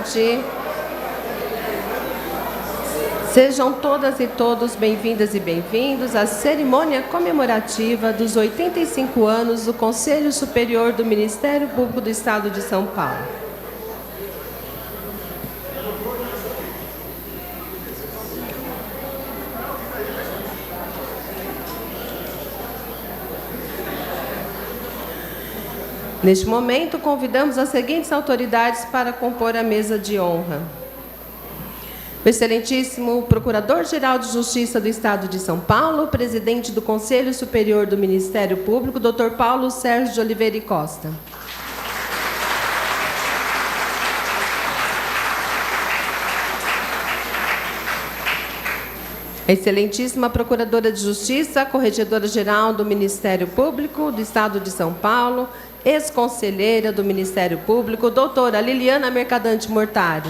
tarde. Sejam todas e todos bem-vindas e bem-vindos à cerimônia comemorativa dos 85 anos do Conselho Superior do Ministério Público do Estado de São Paulo. Neste momento, convidamos as seguintes autoridades para compor a mesa de honra. O excelentíssimo Procurador-Geral de Justiça do Estado de São Paulo, presidente do Conselho Superior do Ministério Público, Dr. Paulo Sérgio de Oliveira e Costa. A excelentíssima Procuradora de Justiça, Corregedora-Geral do Ministério Público do Estado de São Paulo, ex-conselheira do Ministério Público, doutora Liliana Mercadante Mortari.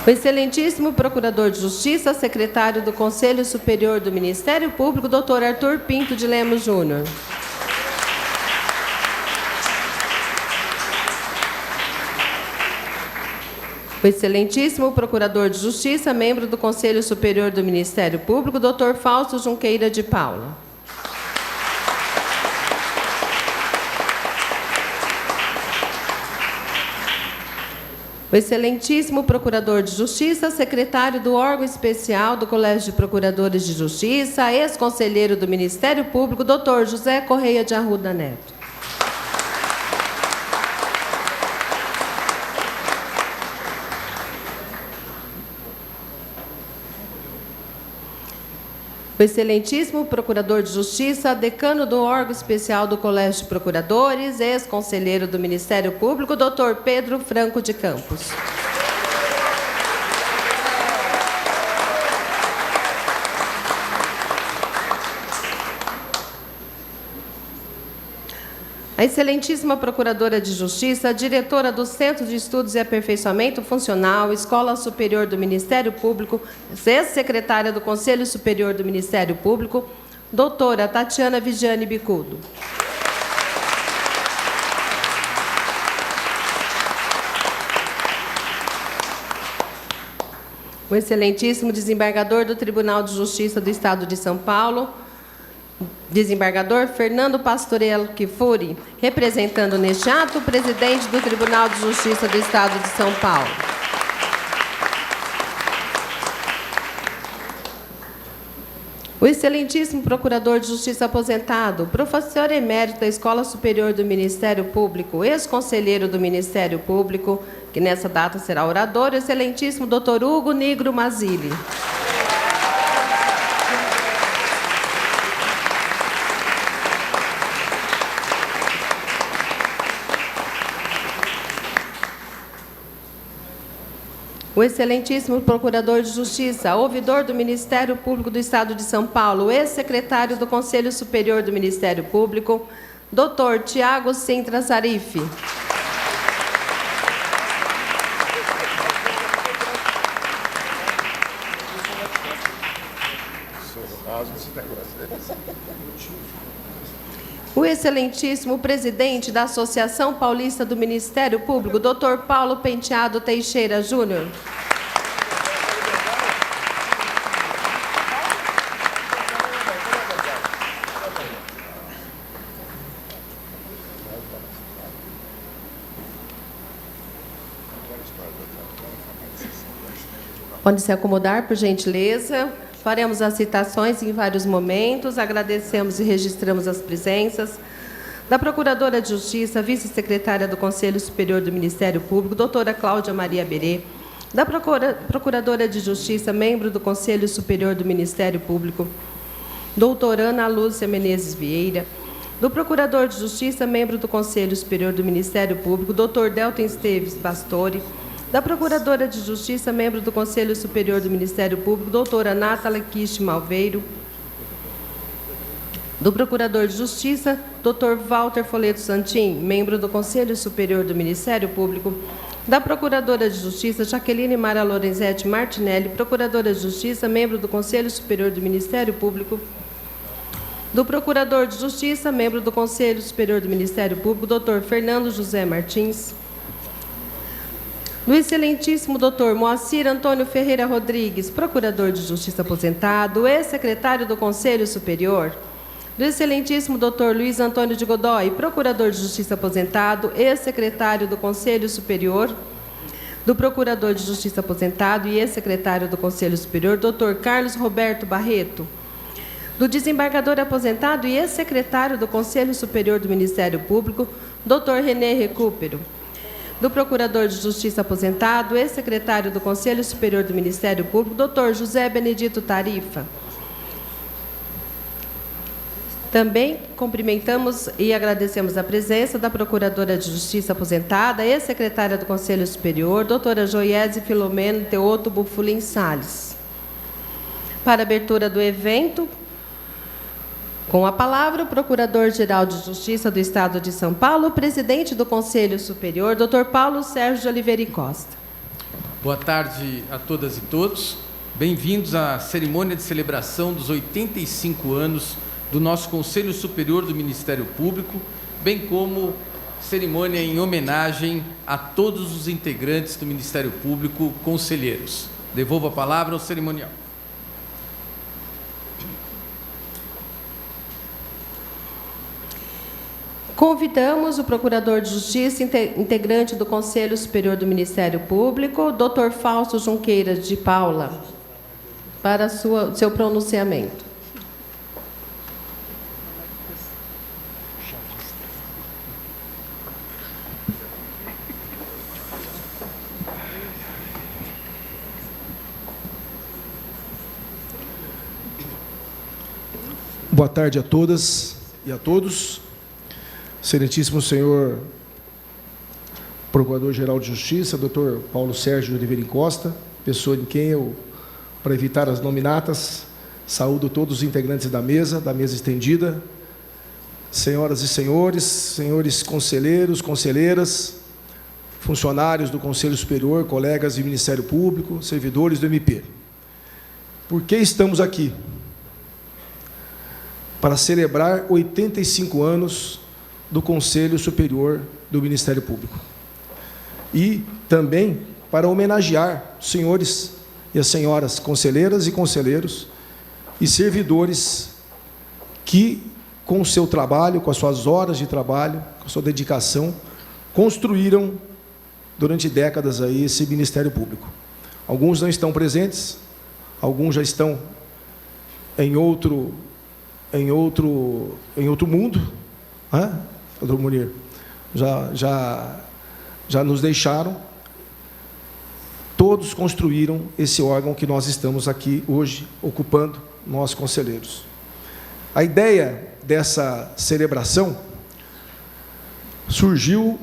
O excelentíssimo Procurador de Justiça, secretário do Conselho Superior do Ministério Público, doutor Arthur Pinto de Lemos Júnior. O excelentíssimo Procurador de Justiça, membro do Conselho Superior do Ministério Público, doutor Fausto Junqueira de Paula. O excelentíssimo Procurador de Justiça, secretário do órgão especial do Colégio de Procuradores de Justiça, ex-conselheiro do Ministério Público, doutor José Correia de Arruda Neto. O excelentíssimo Procurador de Justiça, decano do órgão especial do Colégio de Procuradores, ex-conselheiro do Ministério Público, doutor Pedro Franco de Campos. A excelentíssima Procuradora de Justiça, diretora do Centro de Estudos e Aperfeiçoamento Funcional, Escola Superior do Ministério Público, ex-secretária do Conselho Superior do Ministério Público, doutora Tatiana Vigiane Bicudo. O excelentíssimo desembargador do Tribunal de Justiça do Estado de São Paulo, desembargador Fernando Pastorello Kifuri, representando neste ato o presidente do Tribunal de Justiça do Estado de São Paulo. O excelentíssimo Procurador de Justiça aposentado, professor emérito da Escola Superior do Ministério Público, ex-conselheiro do Ministério Público, que nessa data será orador, o excelentíssimo Dr. Hugo Nigro Mazzilli. O excelentíssimo Procurador de Justiça, ouvidor do Ministério Público do Estado de São Paulo, ex-secretário do Conselho Superior do Ministério Público, doutor Tiago Sintra Zarif. O excelentíssimo presidente da Associação Paulista do Ministério Público, Dr. Paulo Penteado Teixeira Júnior. Pode se acomodar, por gentileza. Faremos as citações em vários momentos. Agradecemos e registramos as presenças da Procuradora de Justiça, vice-secretária do Conselho Superior do Ministério Público, doutora Cláudia Maria Berê, da Procuradora de Justiça, membro do Conselho Superior do Ministério Público, doutora Ana Lúcia Menezes Vieira, do Procurador de Justiça, membro do Conselho Superior do Ministério Público, doutor Delton Esteves Pastore, da Procuradora de Justiça, membro do Conselho Superior do Ministério Público, doutora Nathalie Kish Malveiro, do Procurador de Justiça, doutor Walter Foleto Santin, membro do Conselho Superior do Ministério Público, da Procuradora de Justiça, Jaqueline Mara Lorenzetti Martinelli, Procuradora de Justiça, membro do Conselho Superior do Ministério Público, Do Procurador de Justiça, membro do Conselho Superior do Ministério Público, Dr. Fernando José Martins. Do excelentíssimo Dr. Moacir Antônio Ferreira Rodrigues, Procurador de Justiça aposentado, ex-secretário do Conselho Superior. Do excelentíssimo Dr. Luiz Antônio de Godoy, Procurador de Justiça aposentado, ex-secretário do Conselho Superior. Do Procurador de Justiça aposentado e ex-secretário do Conselho Superior, Dr. Carlos Roberto Barreto. Do desembargador aposentado e ex-secretário do Conselho Superior do Ministério Público, Dr. René Recupero. Do Procurador de Justiça aposentado, ex-secretário do Conselho Superior do Ministério Público, Dr. José Benedito Tarifa. Também cumprimentamos e agradecemos a presença da Procuradora de Justiça aposentada, ex-secretária do Conselho Superior, doutora Joiese Filomeno Teoto Bufulin Salles. Para a abertura do evento, com a palavra, o Procurador-Geral de Justiça do Estado de São Paulo, presidente do Conselho Superior, Dr. Paulo Sérgio de Oliveira e Costa. Boa tarde a todas e todos. Bem-vindos à cerimônia de celebração dos 85 anos do nosso Conselho Superior do Ministério Público, bem como cerimônia em homenagem a todos os integrantes do Ministério Público, conselheiros. Devolvo a palavra ao cerimonial. Convidamos o Procurador de Justiça, integrante do Conselho Superior do Ministério Público, Dr. Fausto Junqueira de Paula, para seu pronunciamento. Boa tarde a todas e a todos. Excelentíssimo senhor Procurador-Geral de Justiça, Dr. Paulo Sérgio de Oliveira e Costa, pessoa em quem eu, para evitar as nominatas, saúdo todos os integrantes da mesa estendida, senhoras e senhores, senhores conselheiros, conselheiras, funcionários do Conselho Superior, colegas do Ministério Público, servidores do MP. Por que estamos aqui? Para celebrar 85 anos do Conselho Superior do Ministério Público. E também para homenagear os senhores e as senhoras conselheiras e conselheiros e servidores que, com o seu trabalho, com as suas horas de trabalho, com a sua dedicação, construíram durante décadas aí esse Ministério Público. Alguns não estão presentes, alguns já estão em outro mundo, né? Doutor Munir, já nos deixaram. Todos construíram esse órgão que nós estamos aqui hoje ocupando, nós conselheiros. A ideia dessa celebração surgiu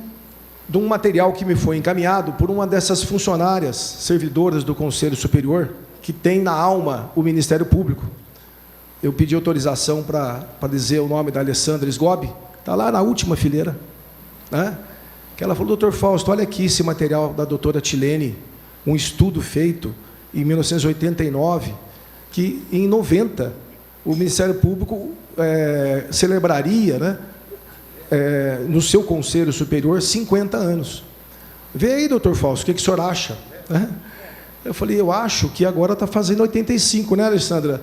de um material que me foi encaminhado por uma dessas funcionárias, servidoras do Conselho Superior, que tem na alma o Ministério Público. Eu pedi autorização para dizer o nome da Alessandra Sgobi, está lá na última fileira, né? Que ela falou: doutor Fausto, olha aqui esse material da doutora Tilene, um estudo feito em 1989, que em 90 o Ministério Público celebraria, né, no seu Conselho Superior 50 anos. Vê aí, doutor Fausto, o que o senhor acha? Eu falei: eu acho que agora está fazendo 85, né, Alessandra?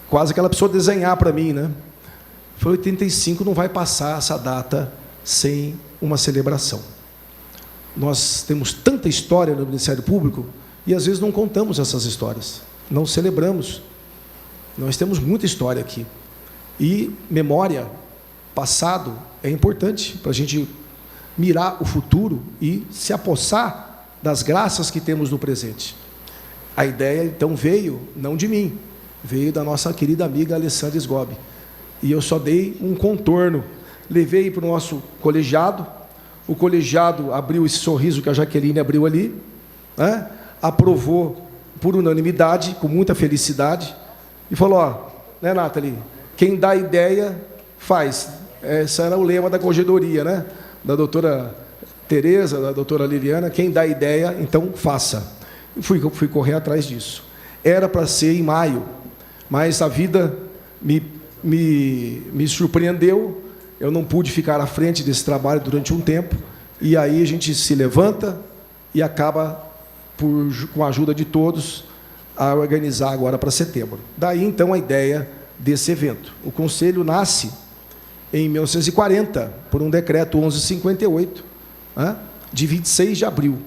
Quase que ela precisou desenhar para mim, né? Foi 85, não vai passar essa data sem uma celebração. Nós temos tanta história no Ministério Público e às vezes não contamos essas histórias, não celebramos. Nós temos muita história aqui. E memória, passado, é importante para a gente mirar o futuro e se apossar das graças que temos no presente. A ideia, então, veio, não de mim, veio da nossa querida amiga Alessandra Sgobi. E eu só dei um contorno, levei para o nosso colegiado, o colegiado abriu esse sorriso que a Jaqueline abriu ali, né? Aprovou por unanimidade, com muita felicidade, e falou: ó, né, Nathalie, quem dá ideia faz. Esse era o lema da corregedoria, né? Da doutora Tereza, da doutora Liliana: quem dá ideia, então faça. E fui correr atrás disso. Era para ser em maio, mas a vida me me surpreendeu, eu não pude ficar à frente desse trabalho durante um tempo, e aí a gente se levanta e acaba, com a ajuda de todos, a organizar agora para setembro. Daí, então, a ideia desse evento. O Conselho nasce em 1940, por um decreto 1158, de 26 de abril.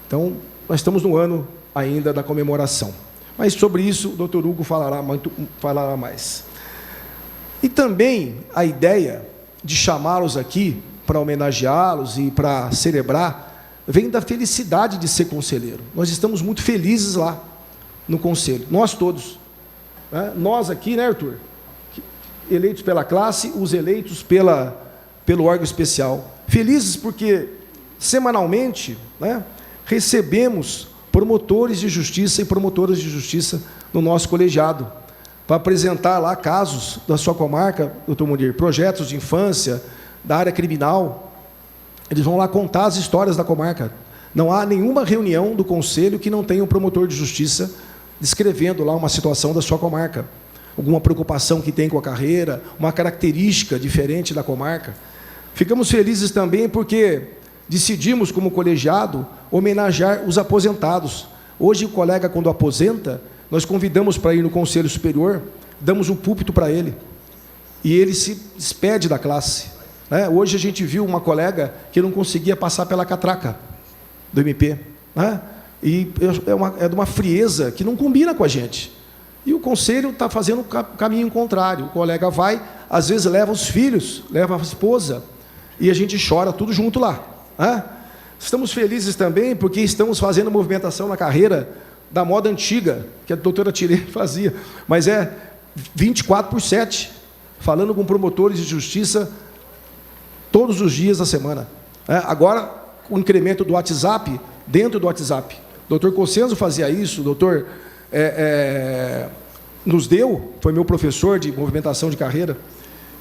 Então, nós estamos no ano ainda da comemoração. Mas sobre isso o doutor Hugo falará mais. E também a ideia de chamá-los aqui para homenageá-los e para celebrar, vem da felicidade de ser conselheiro. Nós estamos muito felizes lá no conselho, nós todos. Nós aqui, né, Arthur? Eleitos pela classe, os eleitos pelo órgão especial. Felizes porque, semanalmente, recebemos promotores de justiça e promotoras de justiça no nosso colegiado, para apresentar lá casos da sua comarca, doutor Munir, projetos de infância, da área criminal. Eles vão lá contar as histórias da comarca. Não há nenhuma reunião do conselho que não tenha um promotor de justiça descrevendo lá uma situação da sua comarca, alguma preocupação que tem com a carreira, uma característica diferente da comarca. Ficamos felizes também porque decidimos, como colegiado, homenagear os aposentados. Hoje, o colega, quando aposenta, nós convidamos para ir no Conselho Superior, damos um púlpito para ele, e ele se despede da classe. Hoje a gente viu uma colega que não conseguia passar pela catraca do MP, e é de uma frieza que não combina com a gente. E o Conselho está fazendo o caminho contrário. O colega vai, às vezes leva os filhos, leva a esposa, e a gente chora tudo junto lá. Estamos felizes também porque estamos fazendo movimentação na carreira da moda antiga, que a doutora Tirê fazia, mas é 24/7, falando com promotores de justiça todos os dias da semana. Agora, o incremento do WhatsApp, dentro do WhatsApp. O doutor Cossenzo fazia isso, o doutor nos deu, foi meu professor de movimentação de carreira.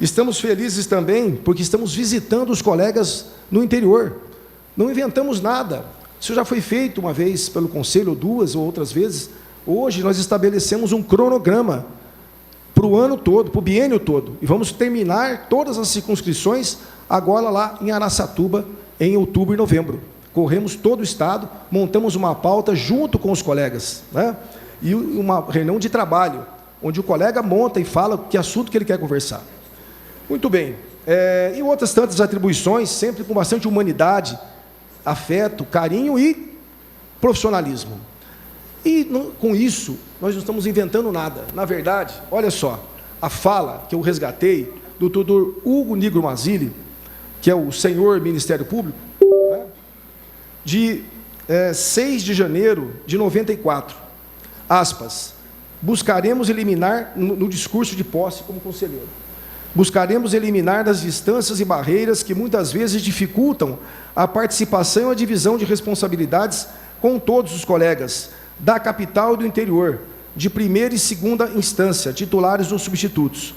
Estamos felizes também porque estamos visitando os colegas no interior. Não inventamos nada. Isso já foi feito uma vez pelo Conselho, ou duas ou outras vezes. Hoje nós estabelecemos um cronograma para o ano todo, para o biênio todo. E vamos terminar todas as circunscrições agora lá em Araçatuba, em outubro e novembro. Corremos todo o estado, montamos uma pauta junto com os colegas, e uma reunião de trabalho, onde o colega monta e fala que assunto que ele quer conversar. Muito bem. E outras tantas atribuições, sempre com bastante humanidade, afeto, carinho e profissionalismo. E com isso, nós não estamos inventando nada. Na verdade, olha só, a fala que eu resgatei do doutor Hugo Nigro Mazzilli, que é o senhor Ministério Público, de 6 de janeiro de 94, aspas, buscaremos eliminar, no discurso de posse como conselheiro, buscaremos eliminar das distâncias e barreiras que muitas vezes dificultam a participação e a divisão de responsabilidades com todos os colegas da capital e do interior, de primeira e segunda instância, titulares ou substitutos.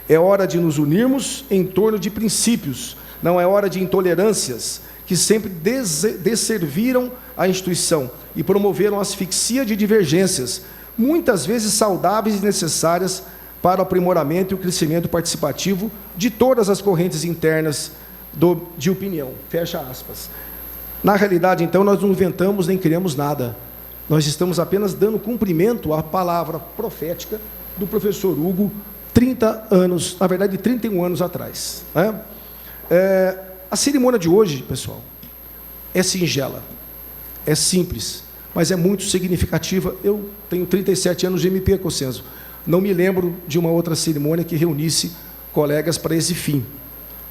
É hora de nos unirmos em torno de princípios, não é hora de intolerâncias que sempre desserviram a instituição e promoveram a asfixia de divergências, muitas vezes saudáveis e necessárias para o aprimoramento e o crescimento participativo de todas as correntes internas de opinião. Fecha aspas. Na realidade, então, nós não inventamos nem criamos nada. Nós estamos apenas dando cumprimento à palavra profética do professor Hugo, 30 anos, na verdade, 31 anos atrás. A cerimônia de hoje, pessoal, é singela, é simples, mas é muito significativa. Eu tenho 37 anos de MP, Cossenzo. Não me lembro de uma outra cerimônia que reunisse colegas para esse fim,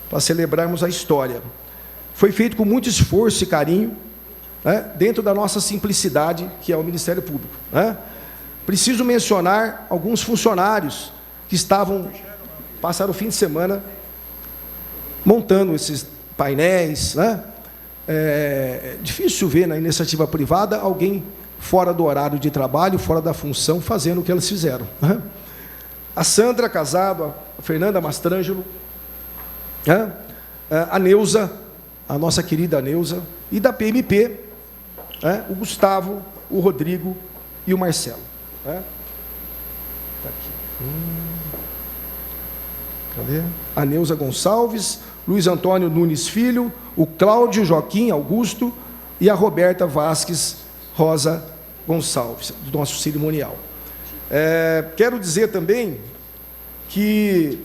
para celebrarmos a história. Foi feito com muito esforço e carinho, dentro da nossa simplicidade, que é o Ministério Público. Preciso mencionar alguns funcionários que passaram o fim de semana montando esses painéis. É difícil ver na iniciativa privada alguém fora do horário de trabalho, fora da função, fazendo o que elas fizeram. A Sandra Casado, a Fernanda Mastrangelo, a Neuza, a nossa querida Neuza, e da PMP, o Gustavo, o Rodrigo e o Marcelo. Tá aqui. Cadê? A Neuza Gonçalves, Luiz Antônio Nunes Filho, o Cláudio Joaquim Augusto e a Roberta Vasques Rosa Gonçalves, do nosso cerimonial. Quero dizer também que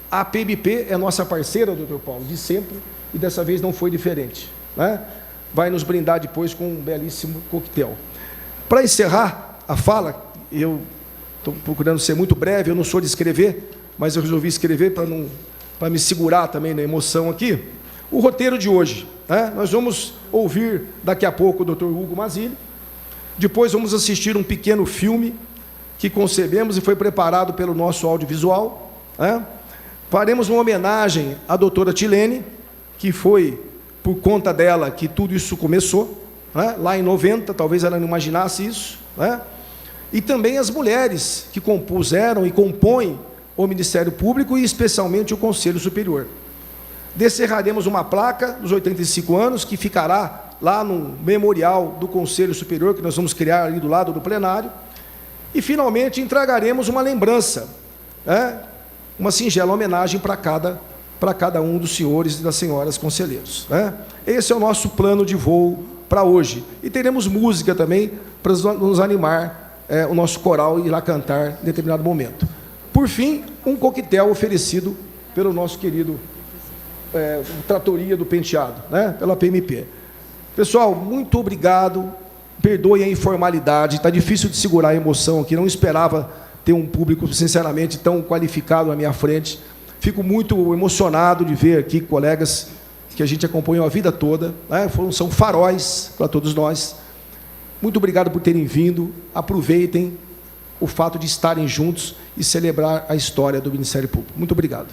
a PMP é nossa parceira, doutor Paulo, de sempre, e dessa vez não foi diferente, né? Vai nos brindar depois com um belíssimo coquetel. Para encerrar a fala, eu estou procurando ser muito breve, eu não sou de escrever, mas eu resolvi escrever para me segurar também na emoção aqui. O roteiro de hoje, né? Nós vamos ouvir daqui a pouco o doutor Hugo Mazzilli, depois vamos assistir um pequeno filme que concebemos e foi preparado pelo nosso audiovisual, né? Faremos uma homenagem à doutora Tilene, que foi por conta dela que tudo isso começou, né? Lá em 90, talvez ela não imaginasse isso, né? E também as mulheres que compuseram e compõem o Ministério Público e especialmente o Conselho Superior. Descerraremos uma placa dos 85 anos, que ficará lá no memorial do Conselho Superior, que nós vamos criar ali do lado do plenário, e finalmente entregaremos uma lembrança, né? Uma singela homenagem para cada um dos senhores e das senhoras conselheiros, né? Esse é o nosso plano de voo para hoje. E teremos música também para nos animar, o nosso coral ir lá cantar em determinado momento. Por fim, um coquetel oferecido pelo nosso querido Tratoria do Penteado, né? Pela PMP. Pessoal, muito obrigado. Perdoem a informalidade, está difícil de segurar a emoção aqui, não esperava ter um público, sinceramente, tão qualificado na minha frente. Fico muito emocionado de ver aqui colegas que a gente acompanhou a vida toda, né? São faróis para todos nós. Muito obrigado por terem vindo. Aproveitem o fato de estarem juntos e celebrar a história do Ministério Público. Muito obrigado.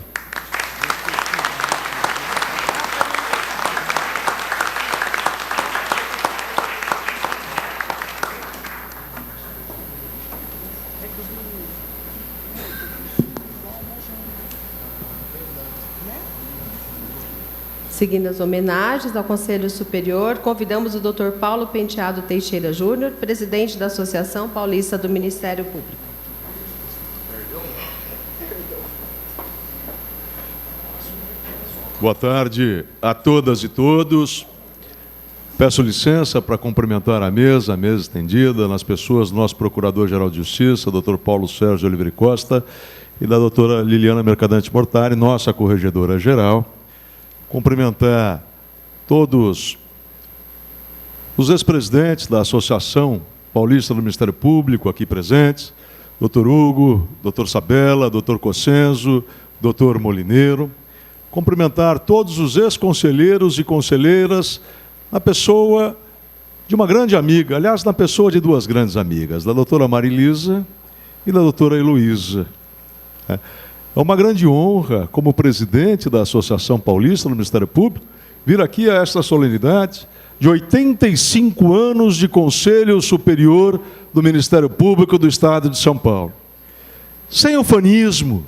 Seguindo as homenagens ao Conselho Superior, convidamos o Dr. Paulo Penteado Teixeira Júnior, presidente da Associação Paulista do Ministério Público. Boa tarde a todas e todos. Peço licença para cumprimentar a mesa estendida, nas pessoas do nosso Procurador-Geral de Justiça, Dr. Paulo Sérgio Oliveira Costa, e da doutora Liliana Mercadante Mortari, nossa Corregedora-Geral. Cumprimentar todos os ex-presidentes da Associação Paulista do Ministério Público aqui presentes, doutor Hugo, doutor Sabella, doutor Cossenzo, doutor Molineiro. Cumprimentar todos os ex-conselheiros e conselheiras na pessoa de uma grande amiga, aliás, na pessoa de duas grandes amigas, da doutora Marilisa e da doutora Heloísa. É uma grande honra, como presidente da Associação Paulista do Ministério Público, vir aqui a esta solenidade de 85 anos de Conselho Superior do Ministério Público do Estado de São Paulo. Sem ufanismo,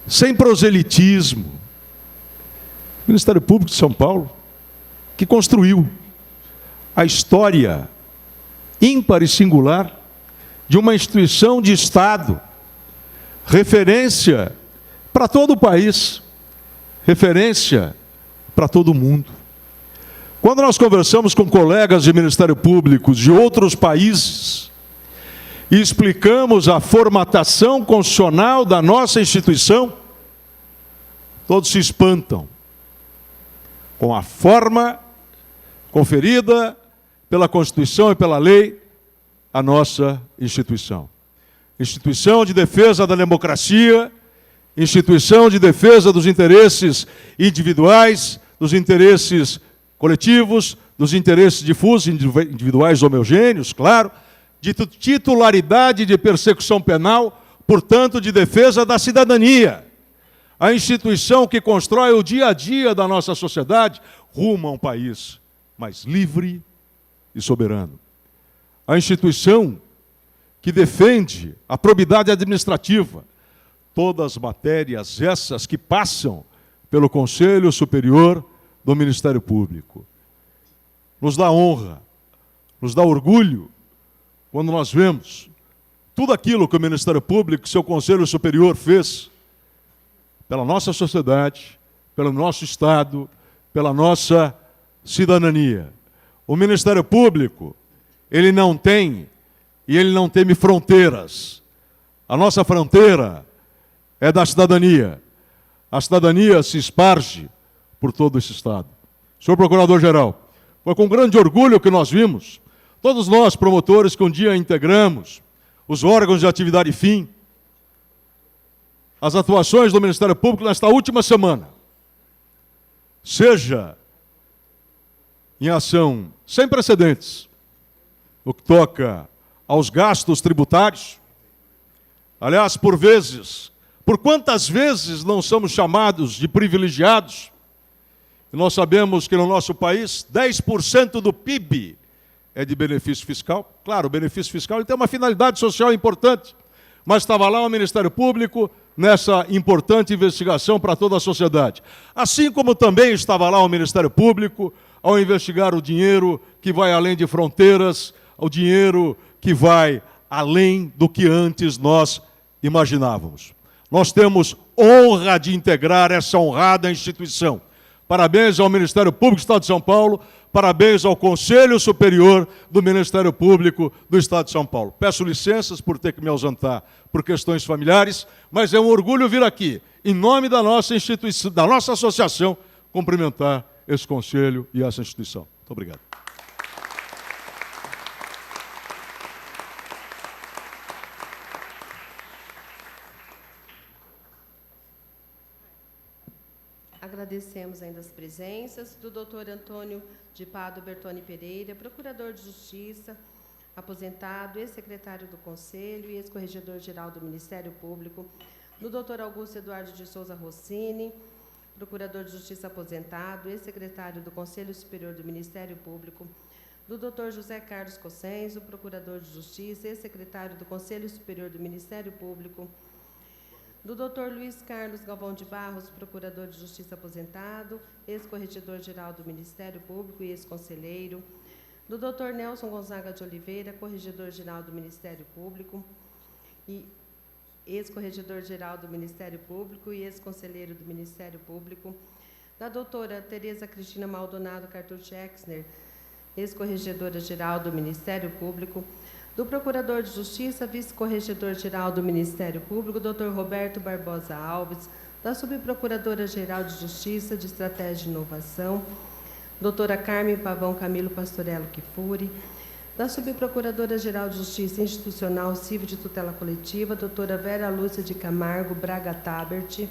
sem proselitismo. O Ministério Público de São Paulo, que construiu a história ímpar e singular de uma instituição de Estado, referência para todo o país, referência para todo o mundo. Quando nós conversamos com colegas de Ministério Público de outros países e explicamos a formatação constitucional da nossa instituição, todos se espantam com a forma conferida pela Constituição e pela lei à nossa instituição. Instituição de defesa da democracia, instituição de defesa dos interesses individuais, dos interesses coletivos, dos interesses difusos, individuais homogêneos, claro, de titularidade de persecução penal, portanto, de defesa da cidadania. A instituição que constrói o dia a dia da nossa sociedade rumo a um país mais livre e soberano. A instituição que defende a probidade administrativa, todas as matérias essas que passam pelo Conselho Superior do Ministério Público. Nos dá honra, nos dá orgulho, quando nós vemos tudo aquilo que o Ministério Público e seu Conselho Superior fez pela nossa sociedade, pelo nosso Estado, pela nossa cidadania. O Ministério Público, ele não tem e ele não teme fronteiras. A nossa fronteira é da cidadania. A cidadania se esparge por todo esse Estado. Senhor Procurador-Geral, foi com grande orgulho que nós vimos, todos nós, promotores, que um dia integramos os órgãos de atividade fim, as atuações do Ministério Público nesta última semana, seja em ação sem precedentes, no que toca aos gastos tributários. Aliás, por quantas vezes não somos chamados de privilegiados? E nós sabemos que no nosso país, 10% do PIB é de benefício fiscal. Claro, o benefício fiscal ele tem uma finalidade social importante, mas estava lá o Ministério Público nessa importante investigação para toda a sociedade. Assim como também estava lá o Ministério Público ao investigar o dinheiro que vai além de fronteiras, o dinheiro que vai além do que antes nós imaginávamos. Nós temos honra de integrar essa honrada instituição. Parabéns ao Ministério Público do Estado de São Paulo, parabéns ao Conselho Superior do Ministério Público do Estado de São Paulo. Peço licenças por ter que me ausentar por questões familiares, mas é um orgulho vir aqui, em nome da nossa instituição, da nossa associação, cumprimentar esse Conselho e essa instituição. Muito obrigado. Agradecemos ainda as presenças do Dr. Antônio de Pádua Bertoni Pereira, Procurador de Justiça, aposentado, ex-secretário do Conselho e ex-corregedor-geral do Ministério Público, do Dr. Augusto Eduardo de Souza Rossini, Procurador de Justiça aposentado, ex-secretário do Conselho Superior do Ministério Público, do Dr. José Carlos Cossenzo, Procurador de Justiça, ex-secretário do Conselho Superior do Ministério Público, do Dr. Luiz Carlos Galvão de Barros, Procurador de Justiça aposentado, ex-corregedor-geral do Ministério Público e ex-conselheiro, do Dr. Nelson Gonzaga de Oliveira, Corregedor-geral do Ministério Público e ex-corregedor-geral do Ministério Público e ex-conselheiro do Ministério Público, da doutora Tereza Cristina Maldonado Cartucho-Exner, ex-corregedora-geral do Ministério Público, do Procurador de Justiça, vice-corregedor-geral do Ministério Público, Dr. Roberto Barbosa Alves, da Subprocuradora-Geral de Justiça de Estratégia e Inovação, doutora Carmen Pavão Camilo Pastorello Kifuri, da Subprocuradora-Geral de Justiça Institucional Civil de Tutela Coletiva, doutora Vera Lúcia de Camargo Braga Tabert,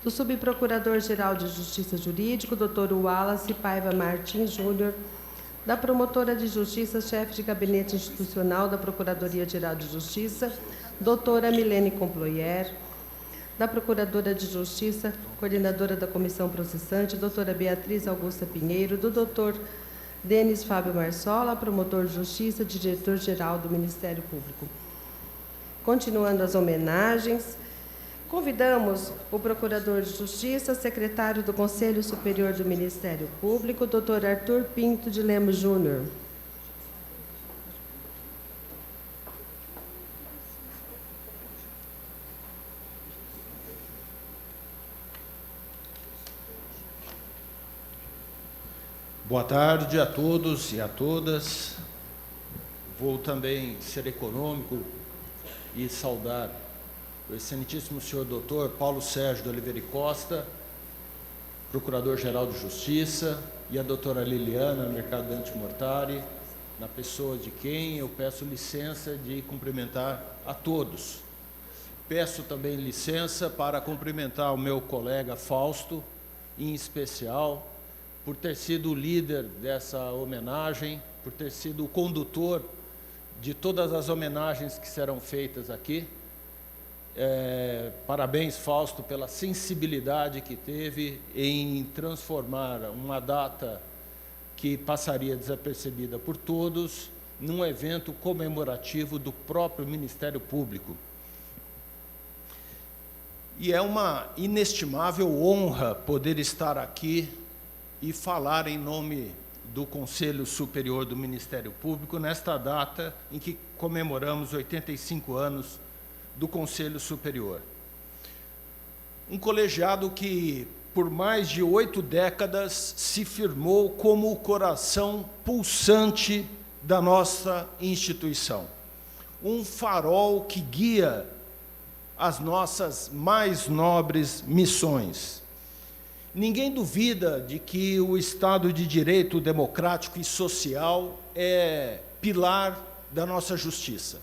do Subprocurador-Geral de Justiça Jurídico, doutor Wallace Paiva Martins Júnior, da Promotora de Justiça, chefe de Gabinete Institucional da Procuradoria-Geral de Justiça, doutora Milene Comployer, da Procuradora de Justiça, coordenadora da Comissão Processante, doutora Beatriz Augusta Pinheiro, do doutor Denis Fábio Marsola, promotor de Justiça, diretor-geral do Ministério Público. Continuando as homenagens, convidamos o Procurador de Justiça, secretário do Conselho Superior do Ministério Público, Dr. Arthur Pinto de Lemos Júnior. Boa tarde a todos e a todas. Vou também ser econômico e saudar o excelentíssimo senhor doutor Paulo Sérgio de Oliveira e Costa, Procurador-Geral de Justiça, e a doutora Liliana Mercadante Mortari, na pessoa de quem eu peço licença de cumprimentar a todos. Peço também licença para cumprimentar o meu colega Fausto, em especial, por ter sido o líder dessa homenagem, por ter sido o condutor de todas as homenagens que serão feitas aqui. Parabéns, Fausto, pela sensibilidade que teve em transformar uma data que passaria desapercebida por todos num evento comemorativo do próprio Ministério Público. E é uma inestimável honra poder estar aqui e falar em nome do Conselho Superior do Ministério Público nesta data em que comemoramos 85 anos do Conselho Superior. Um colegiado que, por mais de 8 décadas, se firmou como o coração pulsante da nossa instituição. Um farol que guia as nossas mais nobres missões. Ninguém duvida de que o Estado de Direito democrático e social é pilar da nossa justiça.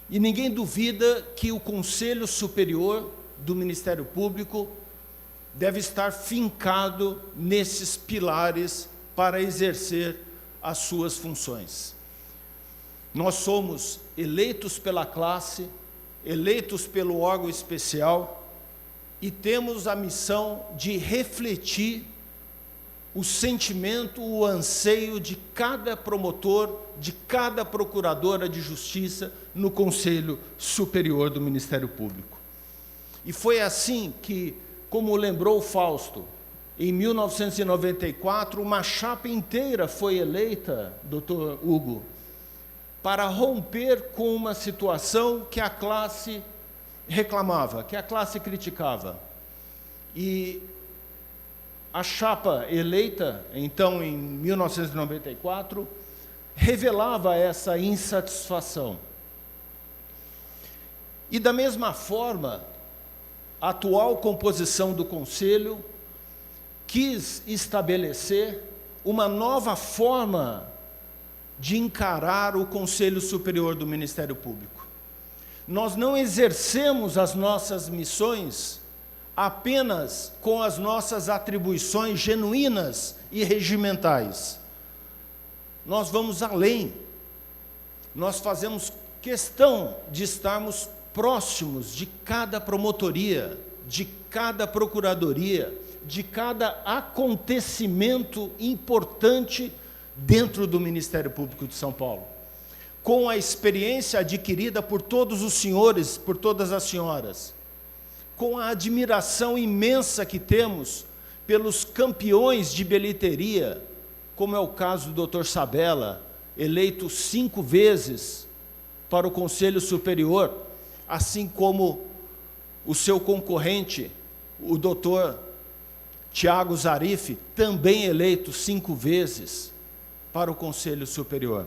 E ninguém duvida que o Conselho Superior do Ministério Público deve estar fincado nesses pilares para exercer as suas funções. Nós somos eleitos pela classe, eleitos pelo órgão especial e temos a missão de refletir o sentimento, o anseio de cada promotor, de cada procuradora de justiça no Conselho Superior do Ministério Público. E foi assim que, como lembrou Fausto, em 1994, uma chapa inteira foi eleita, doutor Hugo, para romper com uma situação que a classe reclamava, que a classe criticava. E a chapa eleita, então, em 1994, revelava essa insatisfação. E, da mesma forma, a atual composição do Conselho quis estabelecer uma nova forma de encarar o Conselho Superior do Ministério Público. Nós não exercemos as nossas missões apenas com as nossas atribuições genuínas e regimentais. Nós vamos além. Nós fazemos questão de estarmos próximos de cada promotoria, de cada procuradoria, de cada acontecimento importante dentro do Ministério Público de São Paulo. Com a experiência adquirida por todos os senhores, por todas as senhoras, com a admiração imensa que temos pelos campeões de bilheteria, como é o caso do Dr. Sabella, eleito 5 vezes para o Conselho Superior, assim como o seu concorrente, o Dr. Tiago Zarif, também eleito 5 vezes para o Conselho Superior.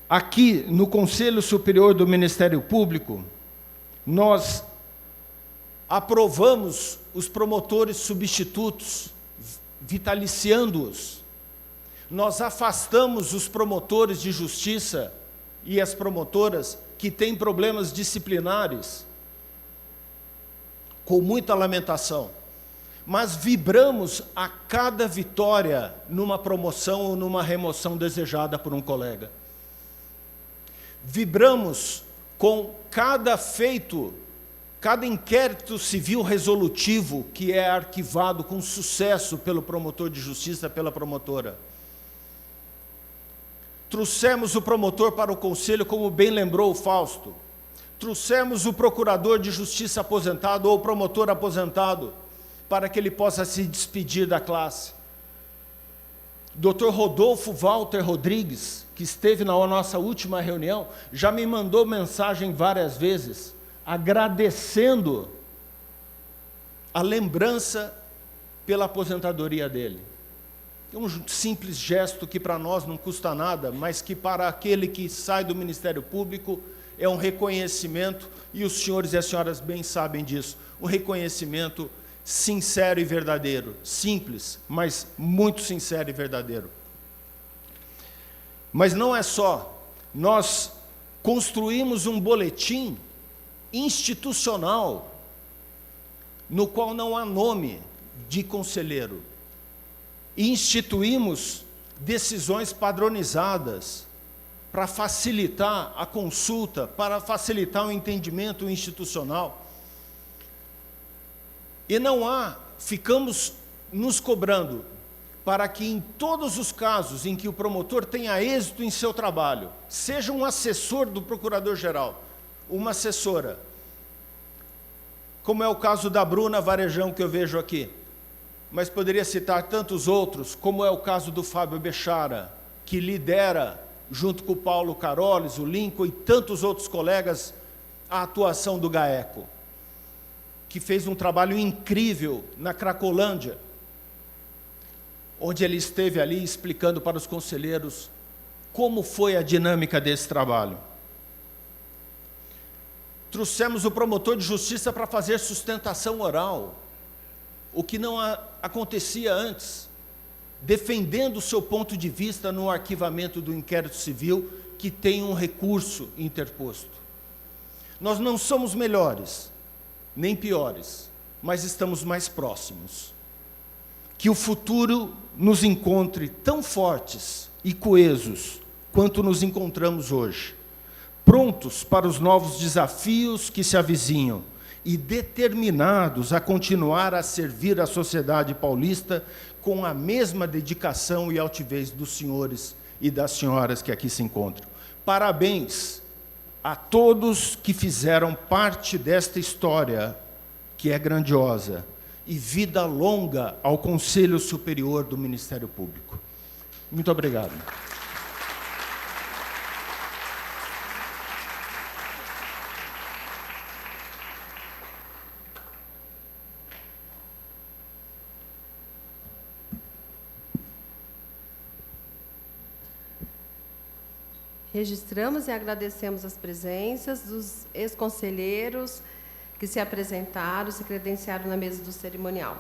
Aqui, no Conselho Superior do Ministério Público, nós aprovamos os promotores substitutos, vitaliciando-os. Nós afastamos os promotores de justiça e as promotoras que têm problemas disciplinares, com muita lamentação. Mas vibramos a cada vitória numa promoção ou numa remoção desejada por um colega. Vibramos com cada feito, cada inquérito civil resolutivo que é arquivado com sucesso pelo promotor de justiça, pela promotora. Trouxemos o promotor para o conselho, como bem lembrou o Fausto. Trouxemos o procurador de justiça aposentado ou o promotor aposentado, para que ele possa se despedir da classe. Dr. Rodolfo Walter Rodrigues, que esteve na nossa última reunião, já me mandou mensagem várias vezes, agradecendo a lembrança pela aposentadoria dele. É um simples gesto que para nós não custa nada, mas que para aquele que sai do Ministério Público é um reconhecimento, e os senhores e as senhoras bem sabem disso, um reconhecimento sincero e verdadeiro, simples, mas muito sincero e verdadeiro. Mas não é só, nós construímos um boletim institucional, no qual não há nome de conselheiro. Instituímos decisões padronizadas para facilitar a consulta, para facilitar o entendimento institucional. E não há, ficamos nos cobrando para que em todos os casos em que o promotor tenha êxito em seu trabalho, seja um assessor do procurador-geral, uma assessora, como é o caso da Bruna Varejão, que eu vejo aqui, mas poderia citar tantos outros, como é o caso do Fábio Bechara, que lidera, junto com o Paulo Caroles, o Lincoln e tantos outros colegas, a atuação do GAECO. que fez um trabalho incrível na Cracolândia, onde ele esteve ali explicando para os conselheiros como foi a dinâmica desse trabalho. Trouxemos o promotor de justiça para fazer sustentação oral, o que não acontecia antes, defendendo o seu ponto de vista no arquivamento do inquérito civil, que tem um recurso interposto. Nós não somos melhores, nem piores, mas estamos mais próximos. Que o futuro nos encontre tão fortes e coesos quanto nos encontramos hoje, prontos para os novos desafios que se avizinham e determinados a continuar a servir a sociedade paulista com a mesma dedicação e altivez dos senhores e das senhoras que aqui se encontram. Parabéns a todos que fizeram parte desta história, que é grandiosa, e vida longa ao Conselho Superior do Ministério Público. Muito obrigado. Registramos e agradecemos as presenças dos ex-conselheiros que se apresentaram, se credenciaram na mesa do cerimonial.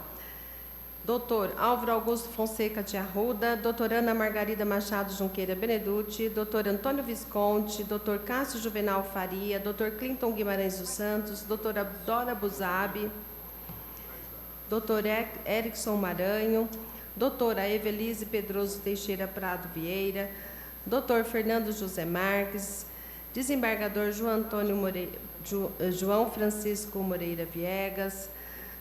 Dr. Álvaro Augusto Fonseca de Arruda, doutora Ana Margarida Machado Junqueira Benedutti, doutor Antônio Visconti, doutor Cássio Juvenal Faria, doutor Clinton Guimarães dos Santos, doutora Dora Buzabi, doutor Erickson Maranho, doutora Evelise Pedroso Teixeira Prado Vieira, doutor Fernando José Marques, desembargador João Francisco Moreira Viegas,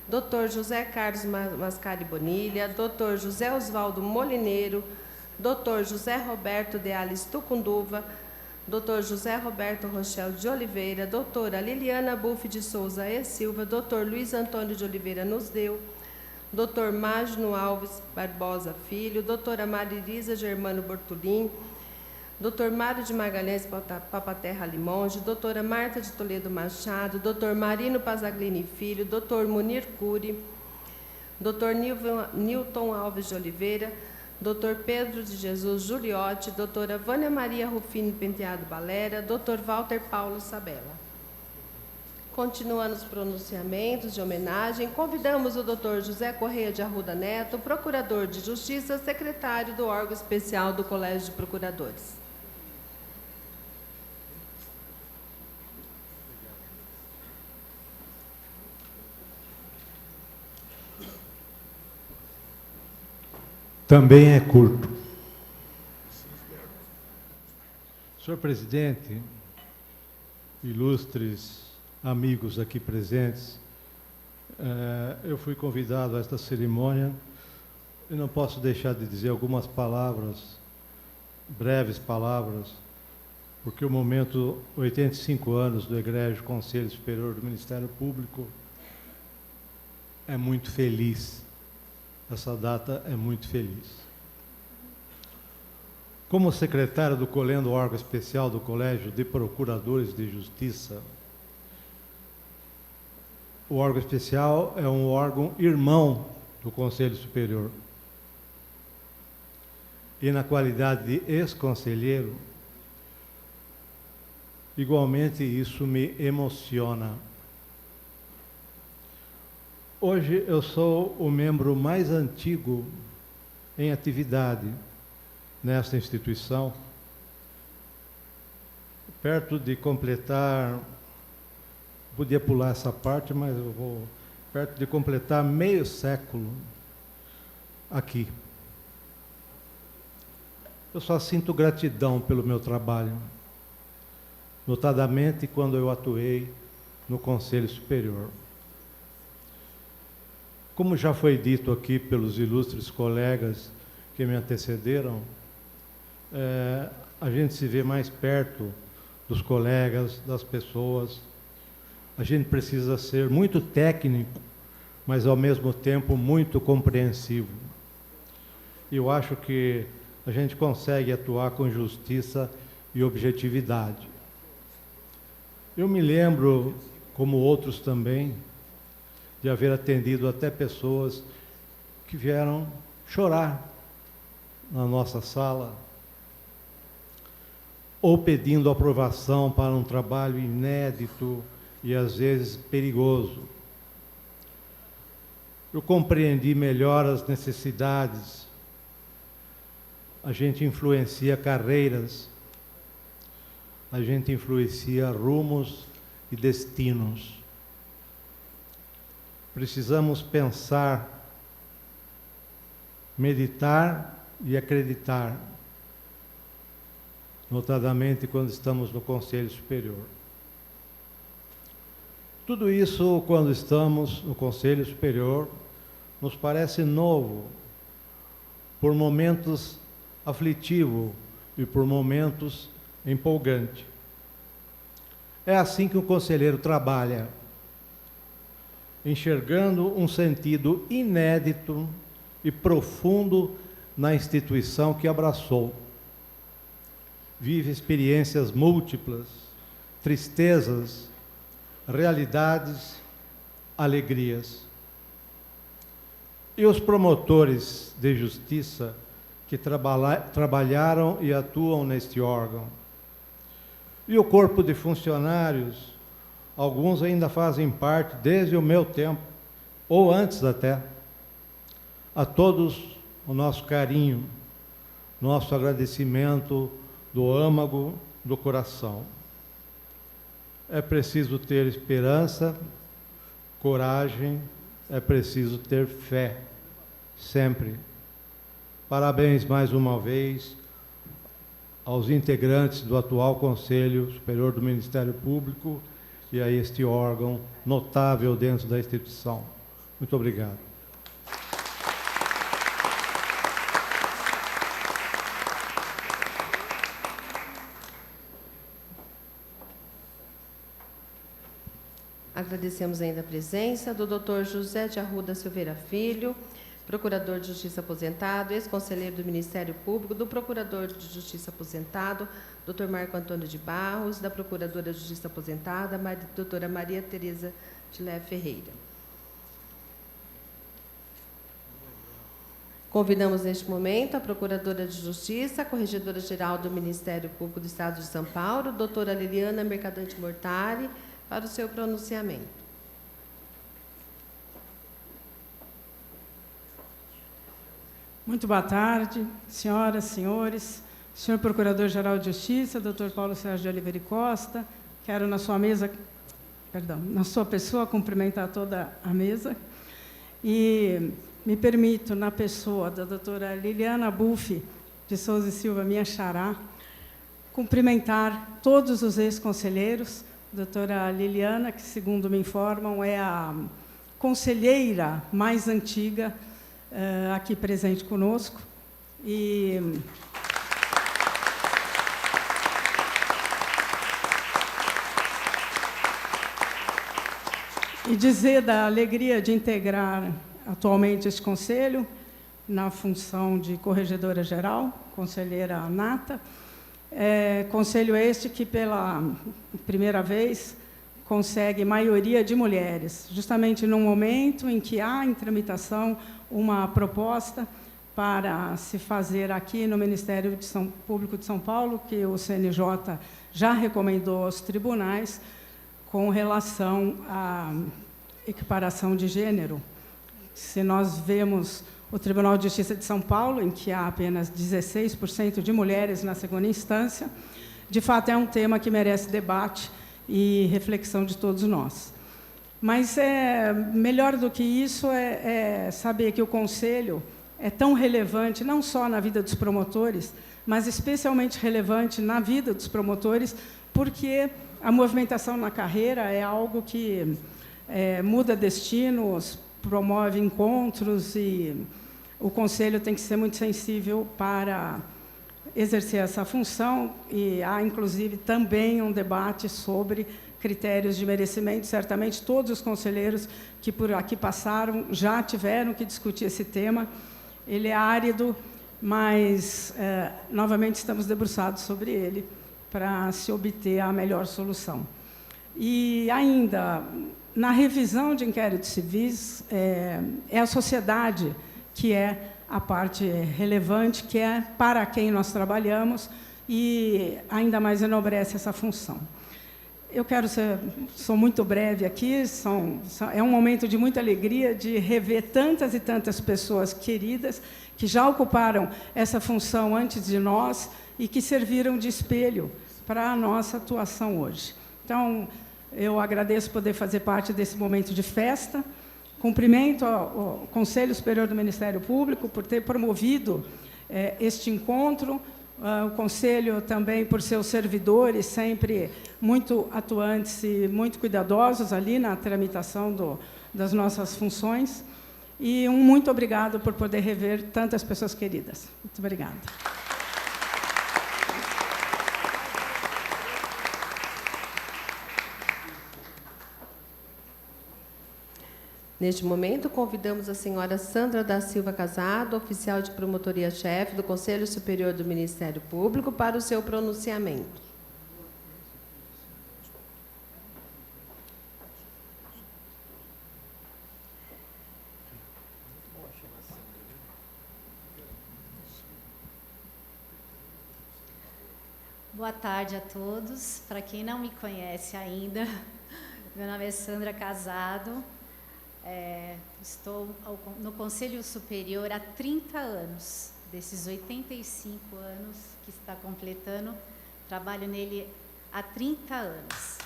doutor José Carlos Mascari Bonilha, doutor José Osvaldo Molineiro, doutor José Roberto de Ales Tucunduva, doutor José Roberto Rochel de Oliveira, doutora Liliana Buff de Souza e Silva, doutor Luiz Antônio de Oliveira Nosdeu, doutor Magno Alves Barbosa Filho, doutora Maririsa Germano Bortolin, doutor Mário de Magalhães Papaterra Limonge, doutora Marta de Toledo Machado, doutor Marino Pazaglini Filho, doutor Munir Cury, doutor Nilton Alves de Oliveira, doutor Pedro de Jesus Juliotti, doutora Vânia Maria Rufino Penteado Balera, doutor Walter Paulo Sabella. Continuando os pronunciamentos de homenagem, convidamos o doutor José Correia de Arruda Neto, procurador de Justiça, secretário do órgão especial do Colégio de Procuradores. Também é curto. Senhor presidente, ilustres amigos aqui presentes, eu fui convidado a esta cerimônia e não posso deixar de dizer algumas palavras, breves palavras, porque o momento 85 anos do Egrégio Conselho Superior do Ministério Público é muito feliz. Essa data é muito feliz. Como secretário do Colendo, órgão especial do Colégio de Procuradores de Justiça, o órgão especial é um órgão irmão do Conselho Superior. E na qualidade de ex-conselheiro, igualmente isso me emociona. Hoje eu sou o membro mais antigo em atividade nesta instituição, perto de completar, podia pular essa parte, mas eu vou, perto de completar meio século aqui. Eu só sinto gratidão pelo meu trabalho, notadamente quando eu atuei no Conselho Superior. Como já foi dito aqui pelos ilustres colegas que me antecederam, a gente se vê mais perto dos colegas, das pessoas. A gente precisa ser muito técnico, mas ao mesmo tempo muito compreensivo. E eu acho que a gente consegue atuar com justiça e objetividade. Eu me lembro, como outros também, de haver atendido até pessoas que vieram chorar na nossa sala, ou pedindo aprovação para um trabalho inédito e às vezes perigoso. Eu compreendi melhor as necessidades. A gente influencia carreiras, a gente influencia rumos e destinos. Precisamos pensar, meditar e acreditar, notadamente quando estamos no Conselho Superior. Tudo isso, quando estamos no Conselho Superior, nos parece novo, por momentos aflitivo e por momentos empolgante. É assim que o conselheiro trabalha, enxergando um sentido inédito e profundo na instituição que abraçou. Vive experiências múltiplas, tristezas, realidades, alegrias. E os promotores de justiça que trabalharam e atuam neste órgão. E o corpo de funcionários, alguns ainda fazem parte desde o meu tempo, ou antes até. A todos o nosso carinho, nosso agradecimento do âmago do coração. É preciso ter esperança, coragem, é preciso ter fé, sempre. Parabéns mais uma vez aos integrantes do atual Conselho Superior do Ministério Público e a este órgão notável dentro da instituição. Muito obrigado. Agradecemos ainda a presença do Dr. José de Arruda Silveira Filho, Procurador de Justiça aposentado, ex-conselheiro do Ministério Público, do Procurador de Justiça aposentado, Dr. Marco Antônio de Barros, da Procuradora de Justiça aposentada, doutora Maria Tereza de Lé Ferreira. Convidamos neste momento a Procuradora de Justiça, Corregedora-Geral do Ministério Público do Estado de São Paulo, doutora Liliana Mercadante Mortari, para o seu pronunciamento. Muito boa tarde, senhoras, senhores, senhor Procurador-Geral de Justiça, doutor Paulo Sérgio de Oliveira e Costa. Quero, na sua pessoa, cumprimentar toda a mesa. E me permito, na pessoa da doutora Liliana Buffi de Souza e Silva, minha xará, cumprimentar todos os ex-conselheiros. Doutora Liliana, que, segundo me informam, é a conselheira mais antiga aqui presente conosco. E dizer da alegria de integrar atualmente este conselho, na função de corregedora-geral, conselheira nata. Conselho este que, pela primeira vez, consegue maioria de mulheres, justamente num momento em que há em tramitação uma proposta para se fazer aqui no Ministério Público de São Paulo, que o CNJ já recomendou aos tribunais, com relação à equiparação de gênero. Se nós vemos o Tribunal de Justiça de São Paulo, em que há apenas 16% de mulheres na segunda instância, de fato é um tema que merece debate e reflexão de todos nós. Mas melhor do que isso é saber que o Conselho é tão relevante, não só na vida dos promotores, mas especialmente relevante na vida dos promotores, porque a movimentação na carreira é algo que muda destinos, promove encontros, e o Conselho tem que ser muito sensível para exercer essa função, e há, inclusive, também um debate sobre critérios de merecimento. Certamente todos os conselheiros que por aqui passaram já tiveram que discutir esse tema. Ele é árido, mas, novamente, estamos debruçados sobre ele para se obter a melhor solução. E ainda, na revisão de inquéritos civis, é a sociedade que é a parte relevante, que é para quem nós trabalhamos, e ainda mais enobrece essa função. Eu sou muito breve aqui, é um momento de muita alegria de rever tantas e tantas pessoas queridas que já ocuparam essa função antes de nós e que serviram de espelho para a nossa atuação hoje. Então, eu agradeço poder fazer parte desse momento de festa, cumprimento ao Conselho Superior do Ministério Público por ter promovido este encontro, o Conselho também por seus servidores, sempre muito atuantes e muito cuidadosos ali na tramitação das nossas funções. E muito obrigado por poder rever tantas pessoas queridas. Muito obrigada. Neste momento, convidamos a senhora Sandra da Silva Casado, oficial de promotoria-chefe do Conselho Superior do Ministério Público, para o seu pronunciamento. Boa tarde a todos. Para quem não me conhece ainda, meu nome é Sandra Casado. Estou no Conselho Superior há 30 anos. Desses 85 anos que está completando, trabalho nele há 30 anos.